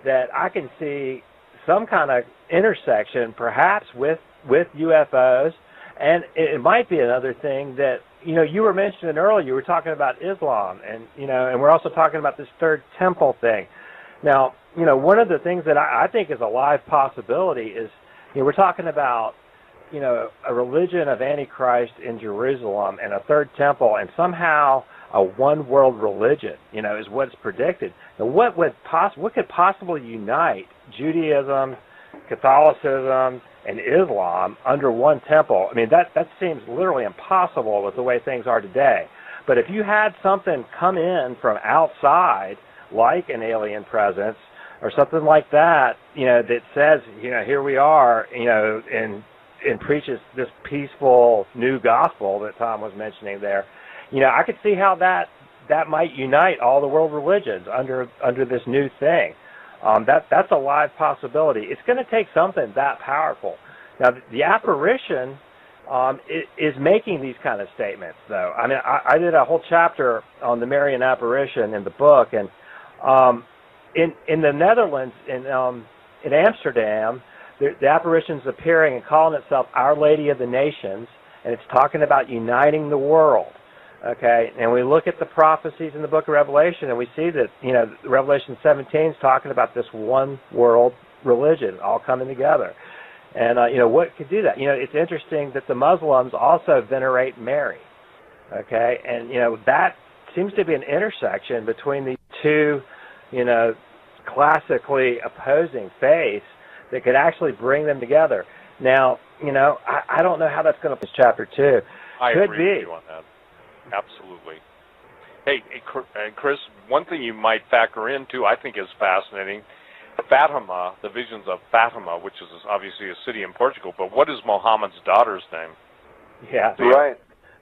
that I can see some kind of intersection perhaps with UFOs. And it might be another thing that, you know, you were mentioning earlier, you were talking about Islam, and, you know, and we're also talking about this third temple thing. Now, you know, one of the things that I think is a live possibility is, you know, we're talking about, you know, a religion of Antichrist in Jerusalem and a third temple, and somehow a one world religion, you know, is what's predicted. Now, what could possibly unite Judaism, Catholicism, and Islam under one temple? I mean, that seems literally impossible with the way things are today. But if you had something come in from outside, like an alien presence or something like that, you know, that says, you know, here we are, you know, and preaches this peaceful new gospel that Tom was mentioning there, you know, I could see how that might unite all the world religions under this new thing. That's a live possibility. It's going to take something that powerful. Now, the apparition is making these kind of statements, though. I mean, I did a whole chapter on the Marian apparition in the book, and in the Netherlands, in Amsterdam, the apparition's appearing and calling itself Our Lady of the Nations, and it's talking about uniting the world. Okay, and we look at the prophecies in the book of Revelation, and we see that, you know, Revelation 17 is talking about this one world religion all coming together. And, you know, what could do that? You know, it's interesting that the Muslims also venerate Mary. Okay, and, you know, that seems to be an intersection between these two, you know, classically opposing faiths that could actually bring them together. Now, you know, I don't know how that's going to be chapter 2. I could agree be. with you on that. Absolutely. Hey, Chris, one thing you might factor in, too, I think is fascinating. Fatima, the visions of Fatima, which is obviously a city in Portugal, but what is Muhammad's daughter's name? Yeah. Right.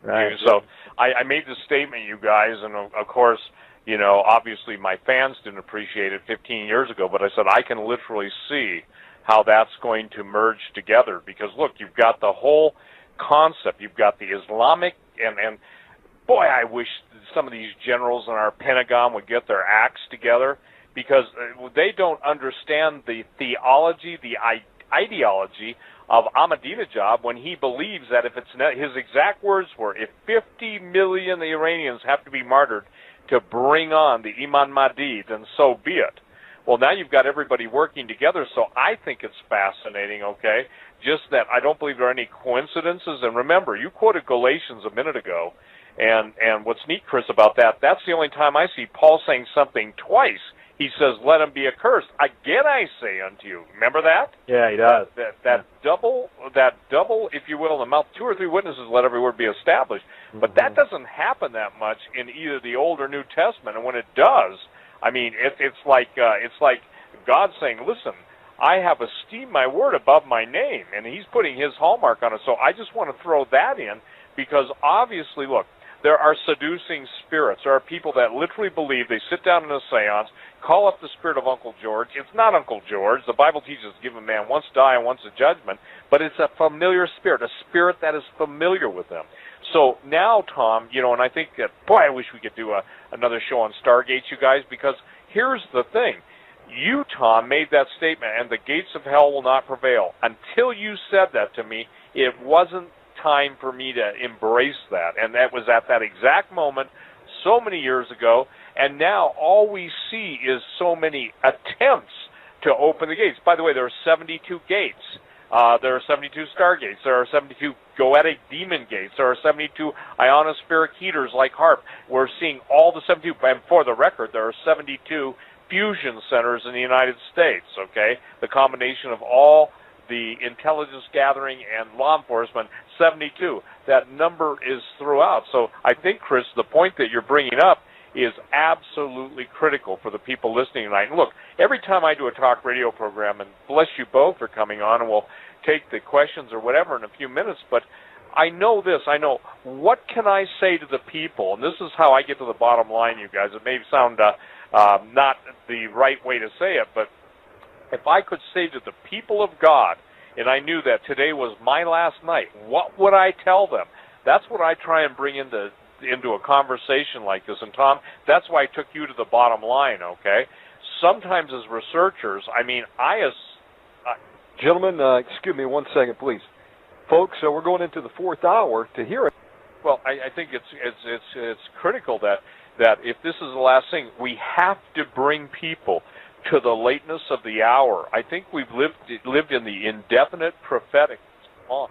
Right. So I made this statement, you guys, and of course, you know, obviously my fans didn't appreciate it 15 years ago, but I said I can literally see how that's going to merge together, because, look, you've got the whole concept. You've got the Islamic, and boy, I wish some of these generals in our Pentagon would get their acts together, because they don't understand the theology, the ideology of Ahmadinejad, when he believes that if it's his exact words were, if 50 million Iranians have to be martyred to bring on the Imam Mahdi, then so be it. Well, now you've got everybody working together, so I think it's fascinating, okay? Just that I don't believe there are any coincidences. And remember, you quoted Galatians a minute ago, and what's neat, Chris, about that, that's the only time I see Paul saying something twice. He says, let him be accursed. Again I say unto you. Remember that? Yeah, he does. That double, if you will, in the mouth of 2 or 3 witnesses, let every word be established. But that doesn't happen that much in either the Old or New Testament. And when it does, I mean, it's like God saying, listen, I have esteemed my word above my name, and he's putting his hallmark on it. So I just want to throw that in, because obviously, look, there are seducing spirits. There are people that literally believe, they sit down in a seance, call up the spirit of Uncle George. It's not Uncle George. The Bible teaches give a man once die and once a judgment, but it's a familiar spirit, a spirit that is familiar with them. So now, Tom, and I think that, boy, I wish we could do another show on Stargate, you guys, because here's the thing. You, Tom, made that statement, and the gates of hell will not prevail. Until you said that to me, it wasn't time for me to embrace that. And that was at that exact moment so many years ago. And now all we see is so many attempts to open the gates. By the way, there are 72 gates. There are 72 stargates. There are 72 goetic demon gates. There are 72 ionospheric heaters like HARP. We're seeing all the 72. And for the record, there are 72 fusion centers in the United States, okay? The combination of all the intelligence gathering and law enforcement, 72. That number is throughout. So I think, Chris, the point that you're bringing up is absolutely critical for the people listening tonight. And look, every time I do a talk radio program, and bless you both for coming on, and we'll take the questions or whatever in a few minutes, but I know this. I know, what can I say to the people? And this is how I get to the bottom line, you guys. It may sound not the right way to say it, but if I could say to the people of God, and I knew that today was my last night, what would I tell them? That's what I try and bring into a conversation like this. And Tom, that's why I took you to the bottom line, okay? Sometimes as researchers, I mean, Gentlemen, excuse me 1 second, please. Folks, so we're going into the 4th hour to hear it. Well, I think it's critical that if this is the last thing, we have to bring people to the lateness of the hour. I think we've lived in the indefinite prophetic long,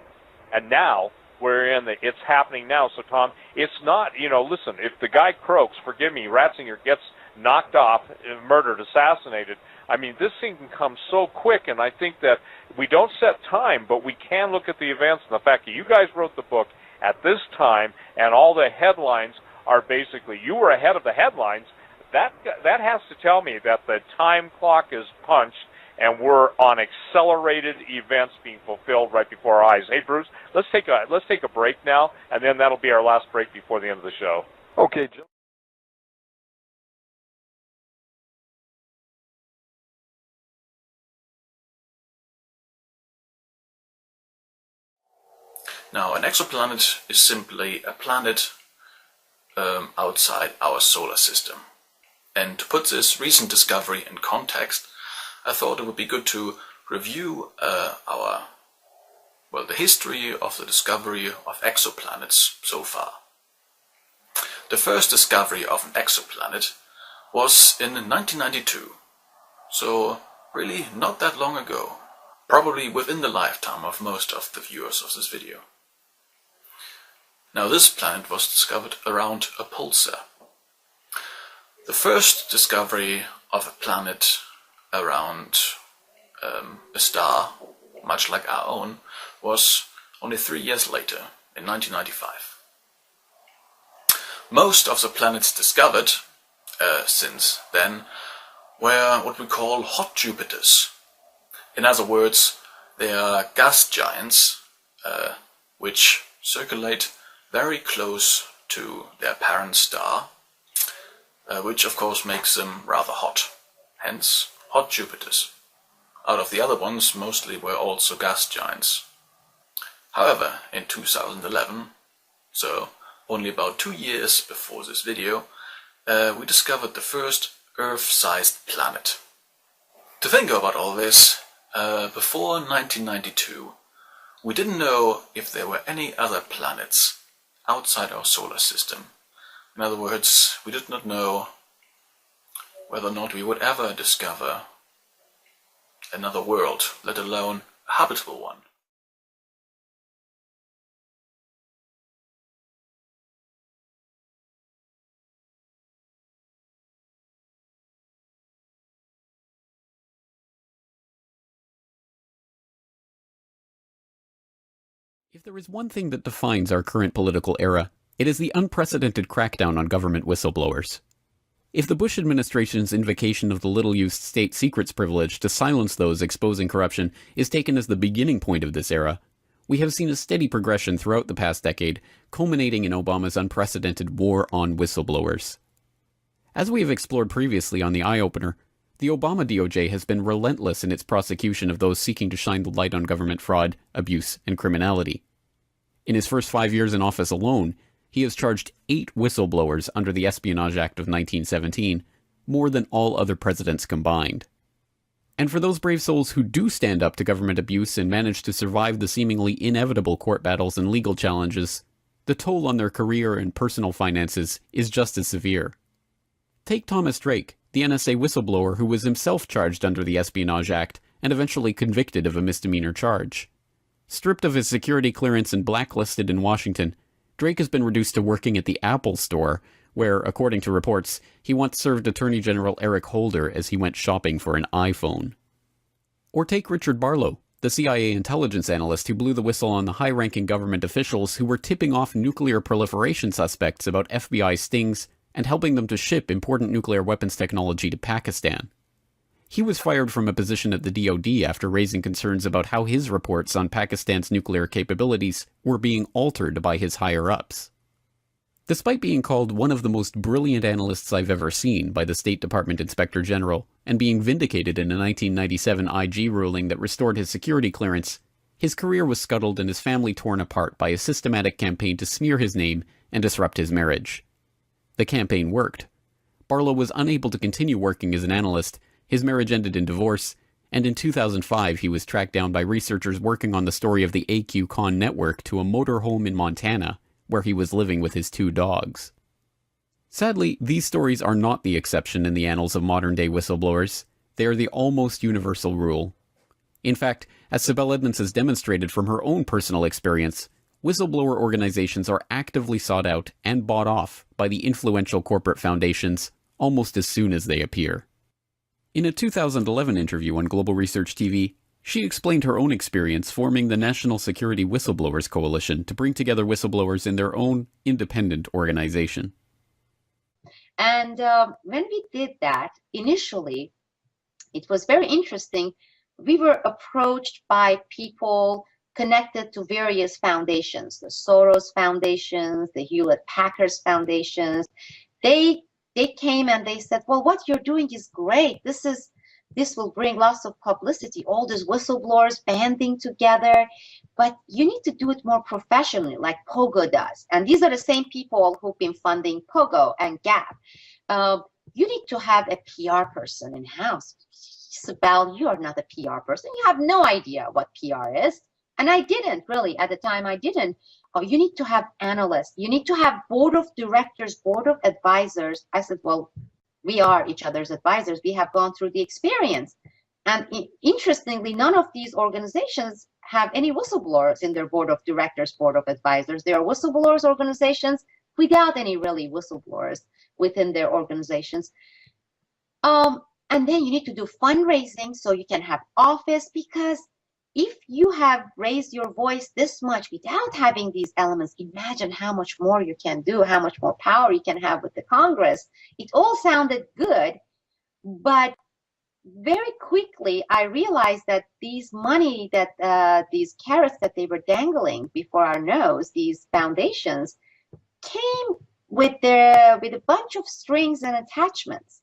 and now we're in it's happening now. So, Tom, it's not, listen, if the guy croaks, forgive me, Ratzinger gets knocked off, murdered, assassinated, I mean, this thing can come so quick, and I think that we don't set time, but we can look at the events, and the fact that you guys wrote the book at this time, and all the headlines are basically, you were ahead of the headlines. That has to tell me that the time clock is punched and we're on accelerated events being fulfilled right before our eyes. Hey, Bruce, let's take a break now, and then that'll be our last break before the end of the show. Okay, Joe. Now, an exoplanet is simply a planet outside our solar system. And to put this recent discovery in context, I thought it would be good to review the history of the discovery of exoplanets so far. The first discovery of an exoplanet was in 1992, so really not that long ago, probably within the lifetime of most of the viewers of this video. Now, this planet was discovered around a pulsar. The first discovery of a planet around a star, much like our own, was only 3 years later, in 1995. Most of the planets discovered since then were what we call hot Jupiters. In other words, they are gas giants which circulate very close to their parent star, which of course makes them rather hot, hence hot Jupiters. Out of the other ones, mostly were also gas giants. However, in 2011, so only about 2 years before this video, we discovered the first Earth-sized planet. To think about all this, before 1992, we didn't know if there were any other planets outside our solar system. In other words, we did not know whether or not we would ever discover another world, let alone a habitable one. If there is one thing that defines our current political era, it is the unprecedented crackdown on government whistleblowers. If the Bush administration's invocation of the little-used state secrets privilege to silence those exposing corruption is taken as the beginning point of this era, we have seen a steady progression throughout the past decade, culminating in Obama's unprecedented war on whistleblowers. As we have explored previously on the Eye Opener, the Obama DOJ has been relentless in its prosecution of those seeking to shine the light on government fraud, abuse, and criminality. In his first 5 years in office alone, he has charged 8 whistleblowers under the Espionage Act of 1917, more than all other presidents combined. And for those brave souls who do stand up to government abuse and manage to survive the seemingly inevitable court battles and legal challenges, the toll on their career and personal finances is just as severe. Take Thomas Drake, the NSA whistleblower who was himself charged under the Espionage Act and eventually convicted of a misdemeanor charge. Stripped of his security clearance and blacklisted in Washington, Drake has been reduced to working at the Apple Store, where, according to reports, he once served Attorney General Eric Holder as he went shopping for an iPhone. Or take Richard Barlow, the CIA intelligence analyst who blew the whistle on the high-ranking government officials who were tipping off nuclear proliferation suspects about FBI stings and helping them to ship important nuclear weapons technology to Pakistan. He was fired from a position at the DoD after raising concerns about how his reports on Pakistan's nuclear capabilities were being altered by his higher-ups. Despite being called one of the most brilliant analysts I've ever seen by the State Department Inspector General and being vindicated in a 1997 IG ruling that restored his security clearance, his career was scuttled and his family torn apart by a systematic campaign to smear his name and disrupt his marriage. The campaign worked. Barlow was unable to continue working as an analyst, his marriage ended in divorce, and in 2005 he was tracked down by researchers working on the story of the AQ-Con network to a motorhome in Montana, where he was living with his 2 dogs. Sadly, these stories are not the exception in the annals of modern-day whistleblowers. They are the almost universal rule. In fact, as Sibel Edmonds has demonstrated from her own personal experience, whistleblower organizations are actively sought out and bought off by the influential corporate foundations almost as soon as they appear. In a 2011 interview on Global Research TV, she explained her own experience forming the National Security Whistleblowers Coalition to bring together whistleblowers in their own independent organization. And when we did that, initially, it was very interesting. We were approached by people connected to various foundations, the Soros foundations, the Hewlett-Packard foundations. They came and they said, well, what you're doing is great. This will bring lots of publicity, all these whistleblowers banding together, but you need to do it more professionally, like Pogo does. And these are the same people who've been funding Pogo and Gap. You need to have a PR person in-house. Sibel, you are not a PR person. You have no idea what PR is. And I didn't really, at the time I didn't. Oh, you need to have analysts. You need to have board of directors, board of advisors. I said, well, we are each other's advisors. We have gone through the experience. And interestingly, none of these organizations have any whistleblowers in their board of directors, board of advisors. They are whistleblowers organizations without any really whistleblowers within their organizations. And then you need to do fundraising so you can have office, because if you have raised your voice this much without having these elements, imagine how much more you can do, how much more power you can have with the Congress. It all sounded good, but very quickly I realized that these money, that these carrots that they were dangling before our nose, these foundations, came with a bunch of strings and attachments.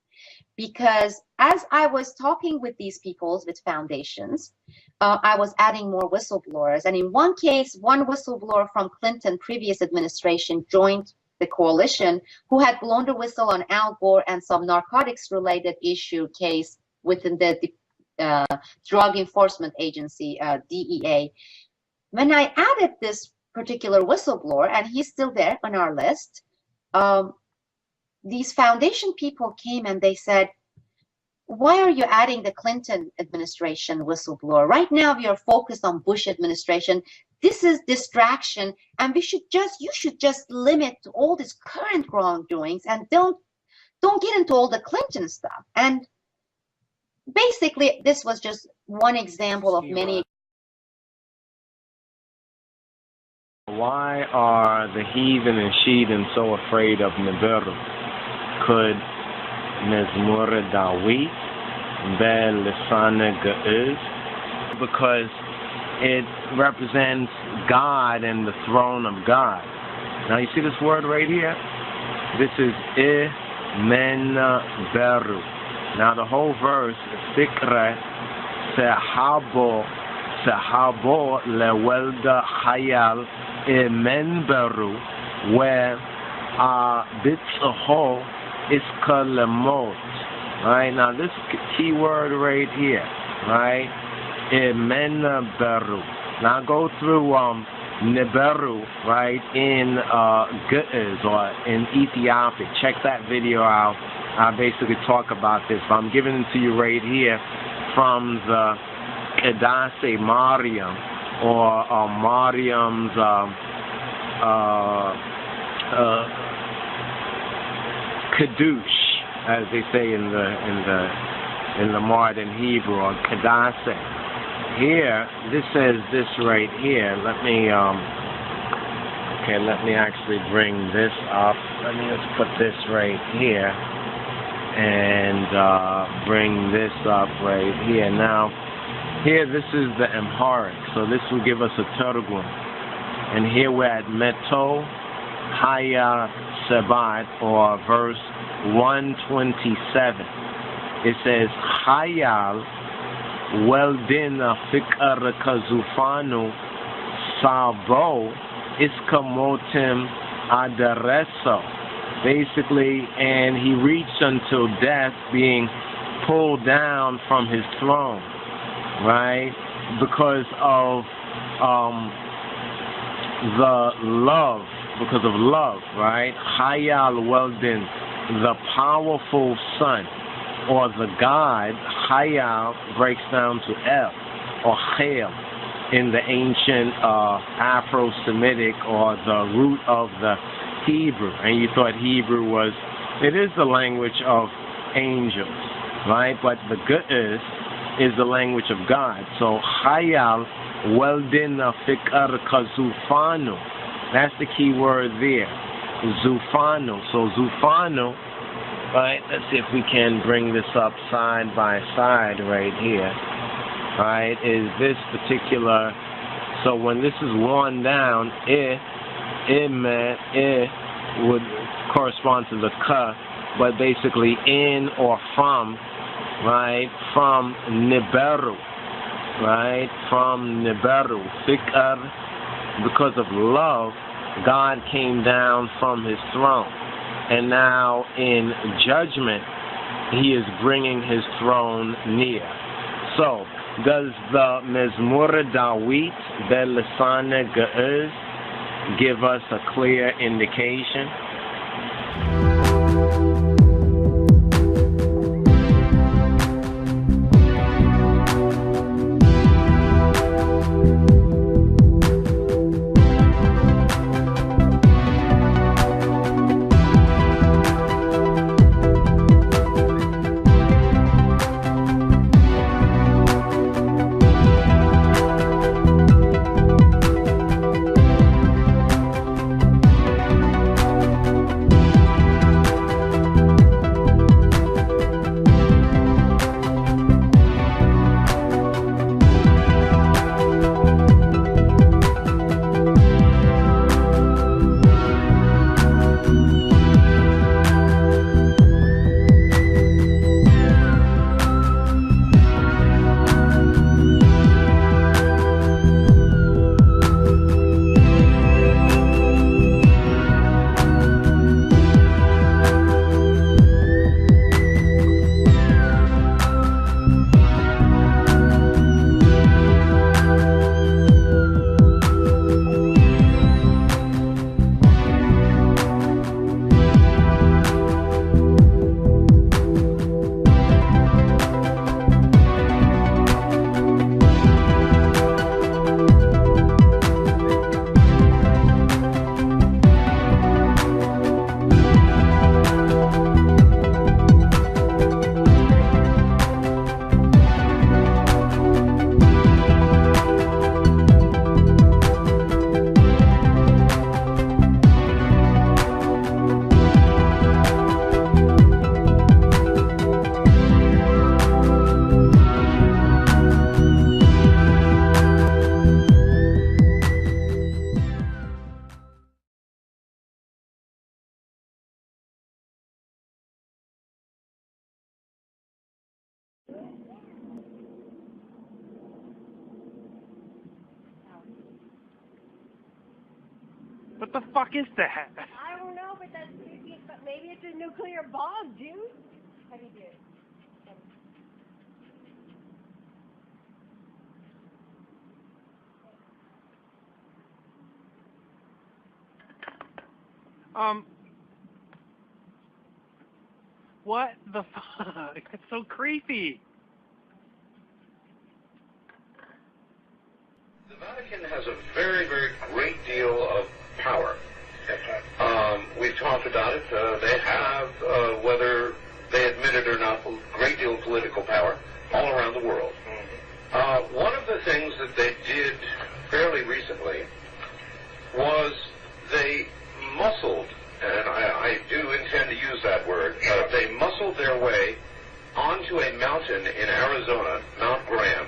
Because as I was talking with these people, with foundations, I was adding more whistleblowers. And in one case, one whistleblower from Clinton previous administration joined the coalition who had blown the whistle on Al Gore and some narcotics-related issue case within the Drug Enforcement Agency, DEA. When I added this particular whistleblower, and he's still there on our list, these foundation people came and they said, why are you adding the Clinton administration whistleblower? Right now we are focused on Bush administration. This is distraction, and you should just limit to all these current wrongdoings and don't get into all the Clinton stuff. And basically, this was just one example of many. Why are the heathen and sheathen so afraid of Nibiru? Could Mezmur Dawit Be'Lisane Ge'ez? Because it represents God and the throne of God. Now you see this word right here? This is Beru. Now the whole verse is Sikre Sehabo Lewelda Hayal Beru, where Bitzaho Iska Lemot. Right, now this key word right here, right? Beru. Now go through Nibiru, right, in Ge'ez or in Ethiopic. Check that video out. I basically talk about this. I'm giving it to you right here from the Kedase Mariam, or Mariam's Kadush, as they say in the modern Hebrew, or Kedase. Here, this says this right here. Let me actually bring this up. Let me just put this right here and bring this up right here. Now, here this is the Amharic, so this will give us a Targum. And here we're at Meto Haya Sebat, or verse 127. It says, Hayal Weldin Fikar Kazufanu Sabo Iskamotim Adareso. Basically, and he reached until death, being pulled down from his throne, right? Because of because of love, right? Hayal Weldin, the powerful son, or the god. Hayal breaks down to El, or Chel, in the ancient Afro-Semitic, or the root of the Hebrew. And you thought Hebrew was, it is the language of angels, right? But the Ge'ez is the language of God. So Hayal Weldin Fikar Kazufanu. That's the key word there. Zufanu. So Zufanu, right? Let's see if we can bring this up side by side right here. Right? Is this particular, so when this is worn down, it would correspond to the ka, but basically in or from, right? From Nibiru, right? From Nibiru. Fikar, because of love, God came down from his throne. And now in judgment, he is bringing his throne near. So, does the Mezmur Dawit Be'Lisane Ge'ez give us a clear indication? What the fuck is that? I don't know, but that's maybe it's a nuclear bomb, dude. How do you do it? What the fuck? That's so creepy. The Vatican has a very, very great deal of power. We've talked about it. They have, whether they admit it or not, a great deal of political power all around the world. One of the things that they did fairly recently was they muscled, and I do intend to use that word, they muscled their way onto a mountain in Arizona, Mount Graham,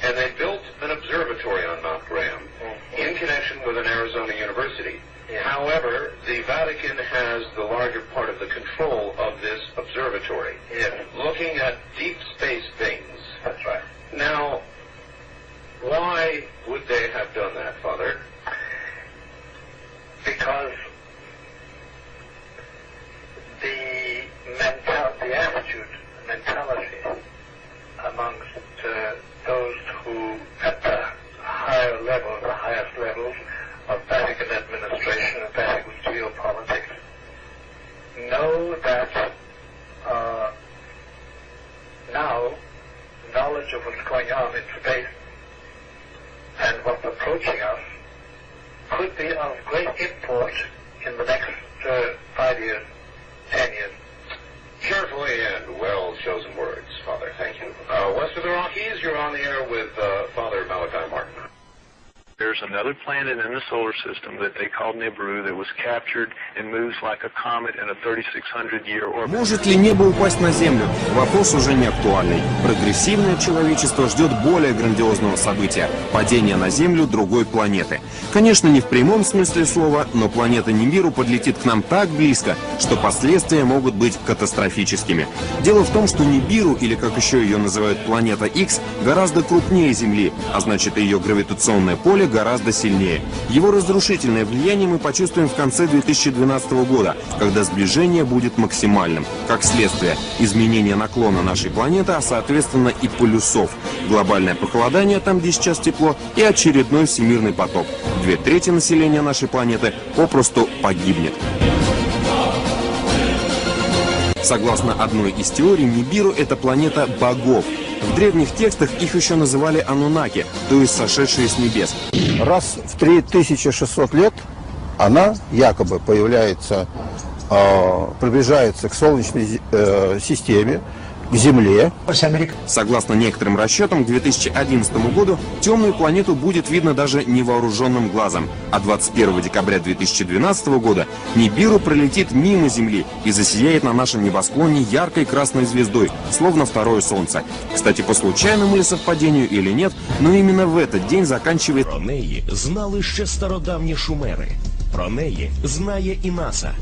and they built an observatory on Mount Graham in connection with an Arizona university. However, the Vatican has the larger part of the control of this observatory, looking at deep space things. That's right. Now, why would they have done that, Father? Because the attitude, mentality amongst those who, at the higher level, the highest levels of Vatican administration and Vatican geopolitics, know that now knowledge of what's going on in space and what's approaching us could be of great import in the next 5 years, 10 years. Carefully and well-chosen words, Father. Thank you. West of the Rockies, you're on the air with Father Malachi Martin. There's another planet in the solar system that they called Nibiru that was captured and moves like a comet in a 3,600-year orbit. Может ли небо упасть на Землю? Вопрос уже не актуальный. Прогрессивное человечество ждет более грандиозного события – падения на Землю другой планеты. Конечно, не в прямом смысле слова, но планета Нибиру подлетит к нам так близко, что последствия могут быть катастрофическими. Дело в том, что Нибиру, или как еще ее называют планета X, гораздо крупнее Земли, а значит ее гравитационное поле гораздо сильнее. Его разрушительное влияние мы почувствуем в конце 2012 года, когда сближение будет максимальным. Как следствие, изменение наклона нашей планеты, а соответственно и полюсов, глобальное похолодание там, где сейчас тепло, и очередной всемирный потоп. 2/3 населения нашей планеты попросту погибнет. Согласно одной из теорий, Нибиру – это планета богов. В древних текстах их еще называли Анунаки, то есть сошедшие с небес. Раз в 3600 лет она якобы появляется, приближается к Солнечной системе, к Земле. Согласно некоторым расчетам, к 2011 году темную планету будет видно даже невооруженным глазом, а 21 декабря 2012 года Нибиру пролетит мимо Земли и засияет на нашем небосклоне яркой красной звездой, словно второе Солнце. Кстати, по случайному ли совпадению или нет, но именно в этот день заканчивает... Про неї знали ще стародавні шумери. Про неї знає і НАСА.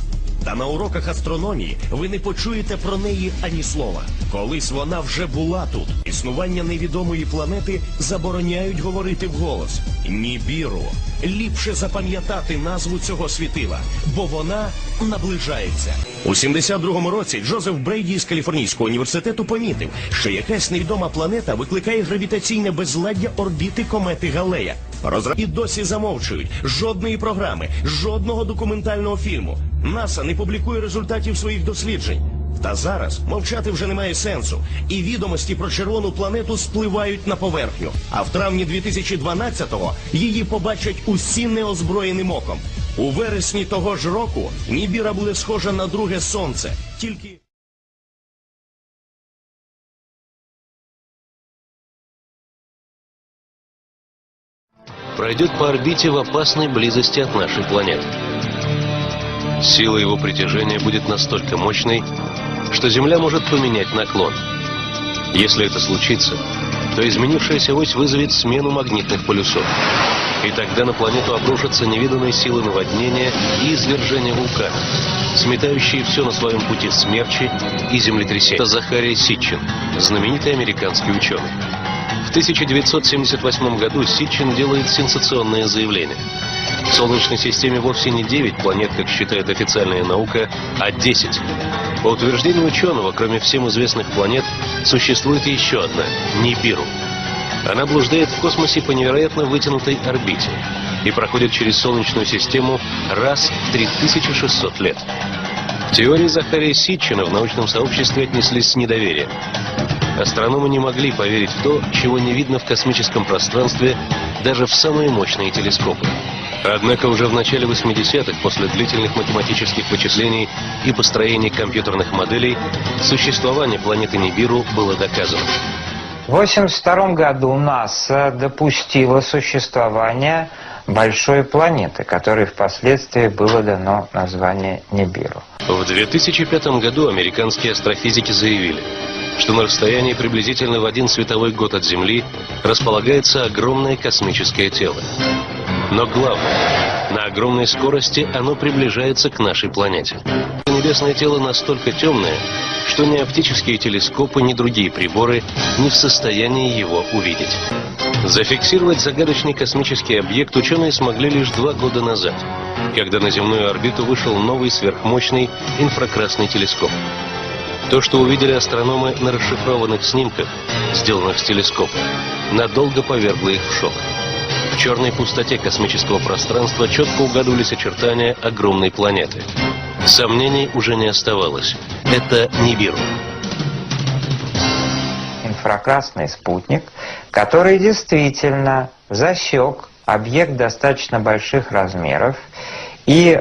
Та на уроках астрономії ви не почуєте про неї ані слова. Колись вона вже була тут. Існування невідомої планети забороняють говорити вголос. Нібіру. Ліпше запам'ятати назву цього світила, бо вона наближається. У 72-му році Джозеф Брейді з Каліфорнійського університету помітив, що якась невідома планета викликає гравітаційне безладдя орбіти комети Галлея. І досі замовчують. Жодної програми, жодного документального фільму. НАСА не публікує результатів своїх досліджень. Та зараз мовчати вже немає сенсу. І відомості про червону планету спливають на поверхню. А в травні 2012-го її побачать усі неозброєним оком. У вересні того ж року Нібіра буде схожа на друге Сонце. Тільки... Пройдет по орбите в опасной близости от нашей планеты. Сила его притяжения будет настолько мощной, что Земля может поменять наклон. Если это случится, то изменившаяся ось вызовет смену магнитных полюсов. И тогда на планету обрушатся невиданные силы наводнения и извержения вулкана, сметающие все на своем пути смерчи и землетрясения. Это Захарий Ситчин, знаменитый американский ученый. В 1978 году Ситчин делает сенсационное заявление. В Солнечной системе вовсе не 9 планет, как считает официальная наука, а 10. По утверждению ученого, кроме всем известных планет, существует еще одна – Нибиру. Она блуждает в космосе по невероятно вытянутой орбите и проходит через Солнечную систему раз в 3600 лет. К теории Захария Ситчина в научном сообществе отнеслись с недоверием. Астрономы не могли поверить в то, чего не видно в космическом пространстве даже в самые мощные телескопы. Однако уже в начале 80-х, после длительных математических вычислений и построения компьютерных моделей, существование планеты Нибиру было доказано. В 1982 году НАСА допустило существование большой планеты, которой впоследствии было дано название Нибиру. В 2005 году американские астрофизики заявили, что на расстоянии приблизительно в 1 световой год от Земли располагается огромное космическое тело. Но главное, на огромной скорости оно приближается к нашей планете. Небесное тело настолько темное, что ни оптические телескопы, ни другие приборы не в состоянии его увидеть. Зафиксировать загадочный космический объект ученые смогли лишь 2 года назад, когда на земную орбиту вышел новый сверхмощный инфракрасный телескоп. То, что увидели астрономы на расшифрованных снимках, сделанных с телескопа, надолго повергло их в шок. В черной пустоте космического пространства четко угадывались очертания огромной планеты. Сомнений уже не оставалось. Это Нибиру. Инфракрасный спутник, который действительно засек объект достаточно больших размеров, и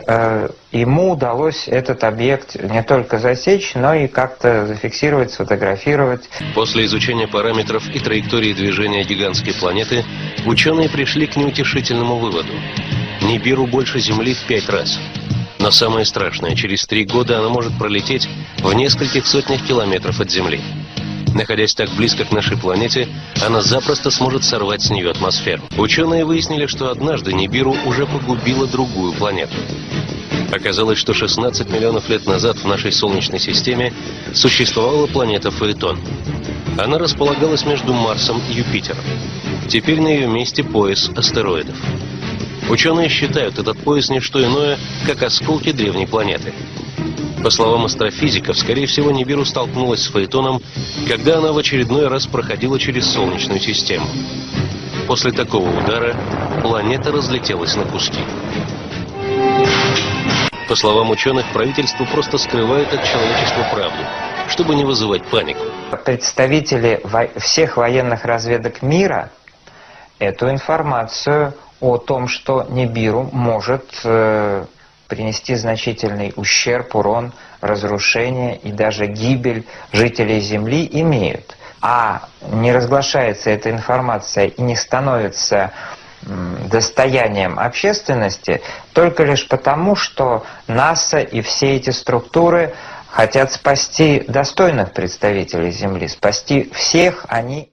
ему удалось этот объект не только засечь, но и как-то зафиксировать, сфотографировать. После изучения параметров и траектории движения гигантской планеты, ученые пришли к неутешительному выводу. Нибиру больше Земли в 5 раз. Но самое страшное, через 3 года она может пролететь в нескольких сотнях километров от Земли. Находясь так близко к нашей планете, она запросто сможет сорвать с нее атмосферу. Ученые выяснили, что однажды Нибиру уже погубила другую планету. Оказалось, что 16 миллионов лет назад в нашей Солнечной системе существовала планета Фаэтон. Она располагалась между Марсом и Юпитером. Теперь на ее месте пояс астероидов. Ученые считают этот пояс не что иное, как осколки древней планеты. По словам астрофизиков, скорее всего, Нибиру столкнулась с Фаэтоном, когда она в очередной раз проходила через Солнечную систему. После такого удара планета разлетелась на куски. По словам ученых, правительство просто скрывает от человечества правду, чтобы не вызывать панику. Представители всех военных разведок мира эту информацию о том, что Нибиру может принести значительный ущерб, урон, разрушение и даже гибель жителей Земли, имеют. А не разглашается эта информация и не становится достоянием общественности только лишь потому, что НАСА и все эти структуры хотят спасти достойных представителей Земли, спасти всех они.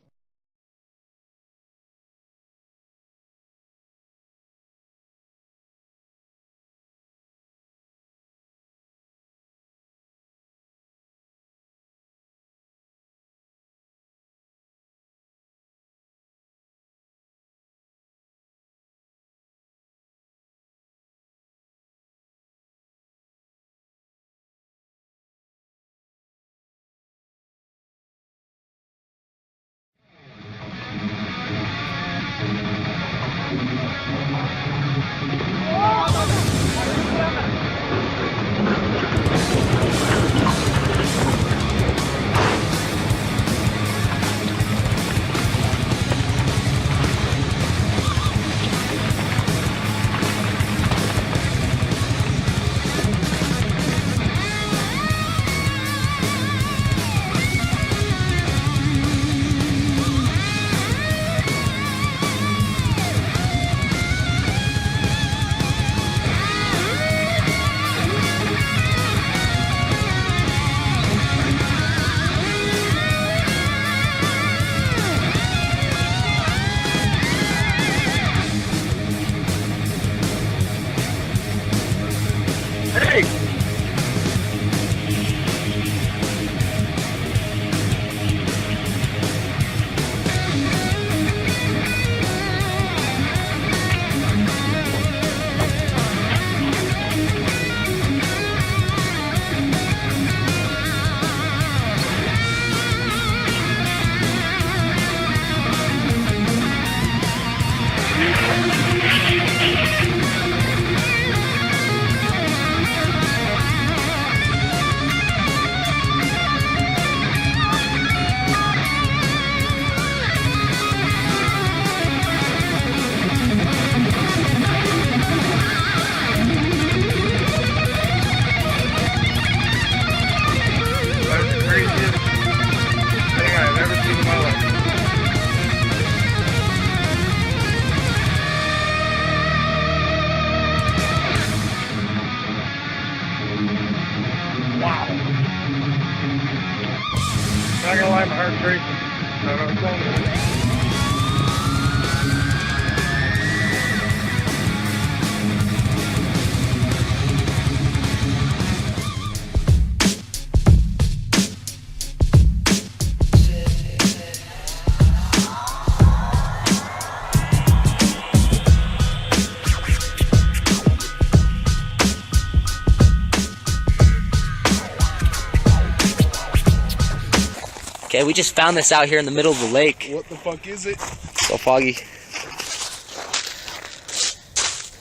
Okay, we just found this out here in the middle of the lake. What the fuck is it? So foggy.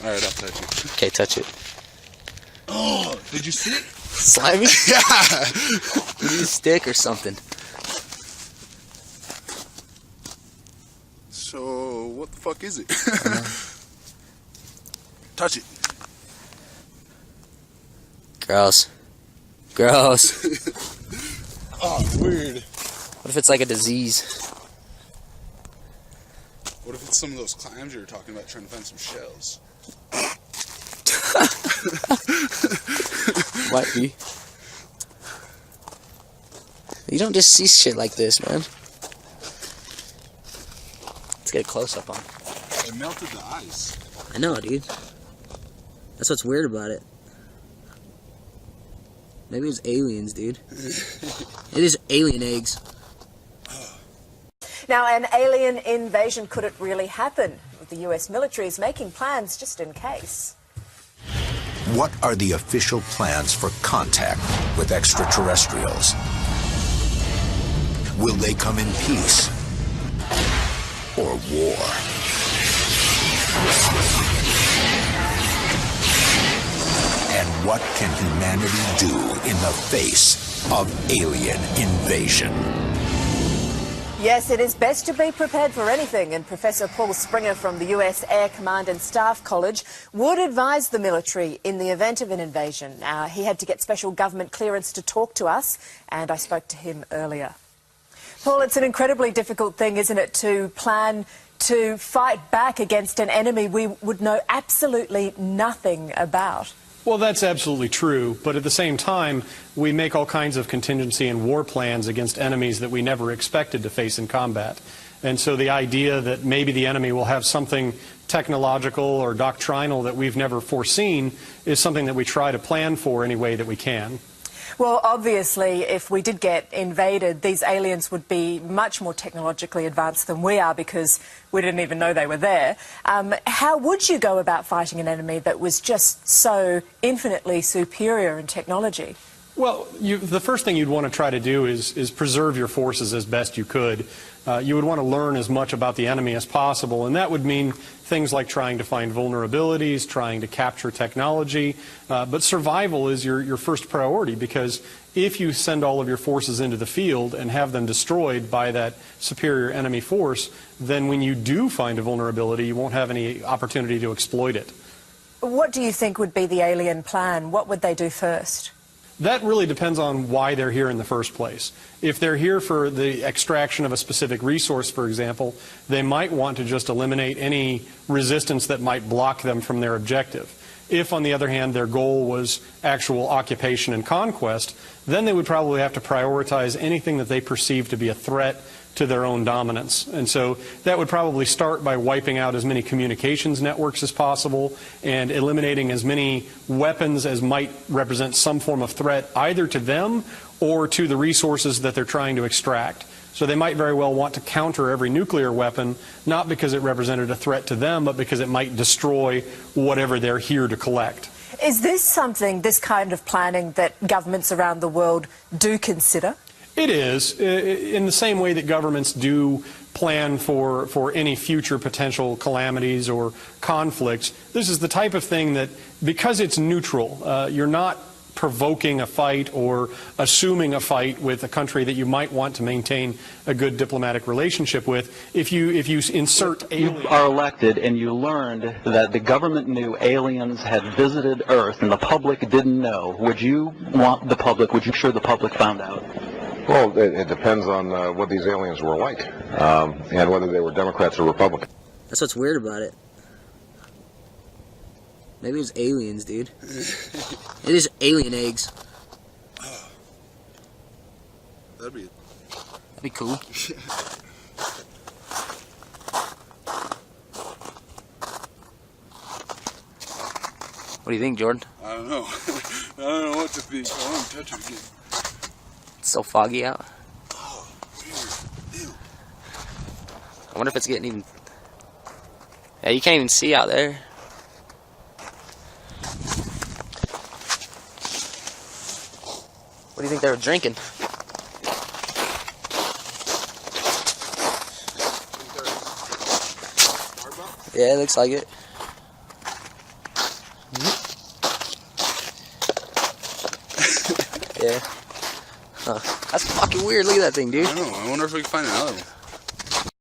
Alright, I'll touch it. Okay, touch it. Oh, did you see it? Slimy? Yeah. You need a stick or something. So, what the fuck is it? Touch it. Gross. Gross. Oh, weird. What if it's like a disease? What if it's some of those clams you were talking about trying to find some shells? Might be. You don't just see shit like this, man. Let's get a close up on it. It melted the ice. I know, dude. That's what's weird about it. Maybe it was aliens, dude. It is alien eggs. Now, an alien invasion, could it really happen? The US military is making plans just in case. What are the official plans for contact with extraterrestrials? Will they come in peace or war? And what can humanity do in the face of alien invasion? Yes, it is best to be prepared for anything, and Professor Paul Springer from the US Air Command and Staff College would advise the military in the event of an invasion. He had to get special government clearance to talk to us, and I spoke to him earlier. Paul, it's an incredibly difficult thing, isn't it, to plan to fight back against an enemy we would know absolutely nothing about? Well, that's absolutely true, but at the same time, we make all kinds of contingency and war plans against enemies that we never expected to face in combat. And so the idea that maybe the enemy will have something technological or doctrinal that we've never foreseen is something that we try to plan for any way that we can. Well, obviously, if we did get invaded, these aliens would be much more technologically advanced than we are because we didn't even know they were there. How would you go about fighting an enemy that was just so infinitely superior in technology? Well, the first thing you'd want to try to do is preserve your forces as best you could. You would want to learn as much about the enemy as possible, and that would mean things like trying to find vulnerabilities, trying to capture technology, but survival is your first priority, because if you send all of your forces into the field and have them destroyed by that superior enemy force, then when you do find a vulnerability, you won't have any opportunity to exploit it. What do you think would be the alien plan? What would they do first? That really depends on why they're here in the first place. If they're here for the extraction of a specific resource, for example, they might want to just eliminate any resistance that might block them from their objective. If, on the other hand, their goal was actual occupation and conquest, then they would probably have to prioritize anything that they perceive to be a threat to their own dominance. And so that would probably start by wiping out as many communications networks as possible and eliminating as many weapons as might represent some form of threat either to them or to the resources that they're trying to extract. So they might very well want to counter every nuclear weapon, not because it represented a threat to them, but because it might destroy whatever they're here to collect. Is this something, this kind of planning, that governments around the world do consider? It is, in the same way that governments do plan for any future potential calamities or conflicts. This is the type of thing that, because it's neutral, you're not provoking a fight or assuming a fight with a country that you might want to maintain a good diplomatic relationship with. If you insert aliens... You are elected and you learned that the government knew aliens had visited Earth and the public didn't know. Would you want the public, would you sure the public found out? Well, it depends on what these aliens were like, and whether they were Democrats or Republicans. That's what's weird about it. Maybe it was aliens, dude. It is alien eggs. That'd be cool. What do you think, Jordan? I don't know. I don't know what to think. I want to touch it again. It's so foggy out. Oh, weird. Ew. I wonder if it's getting even... Yeah, you can't even see out there. What do you think they were drinking? Yeah, it looks like it. Yeah. Huh. That's fucking weird. Look at that thing, dude. I don't know. I wonder if we can find another one.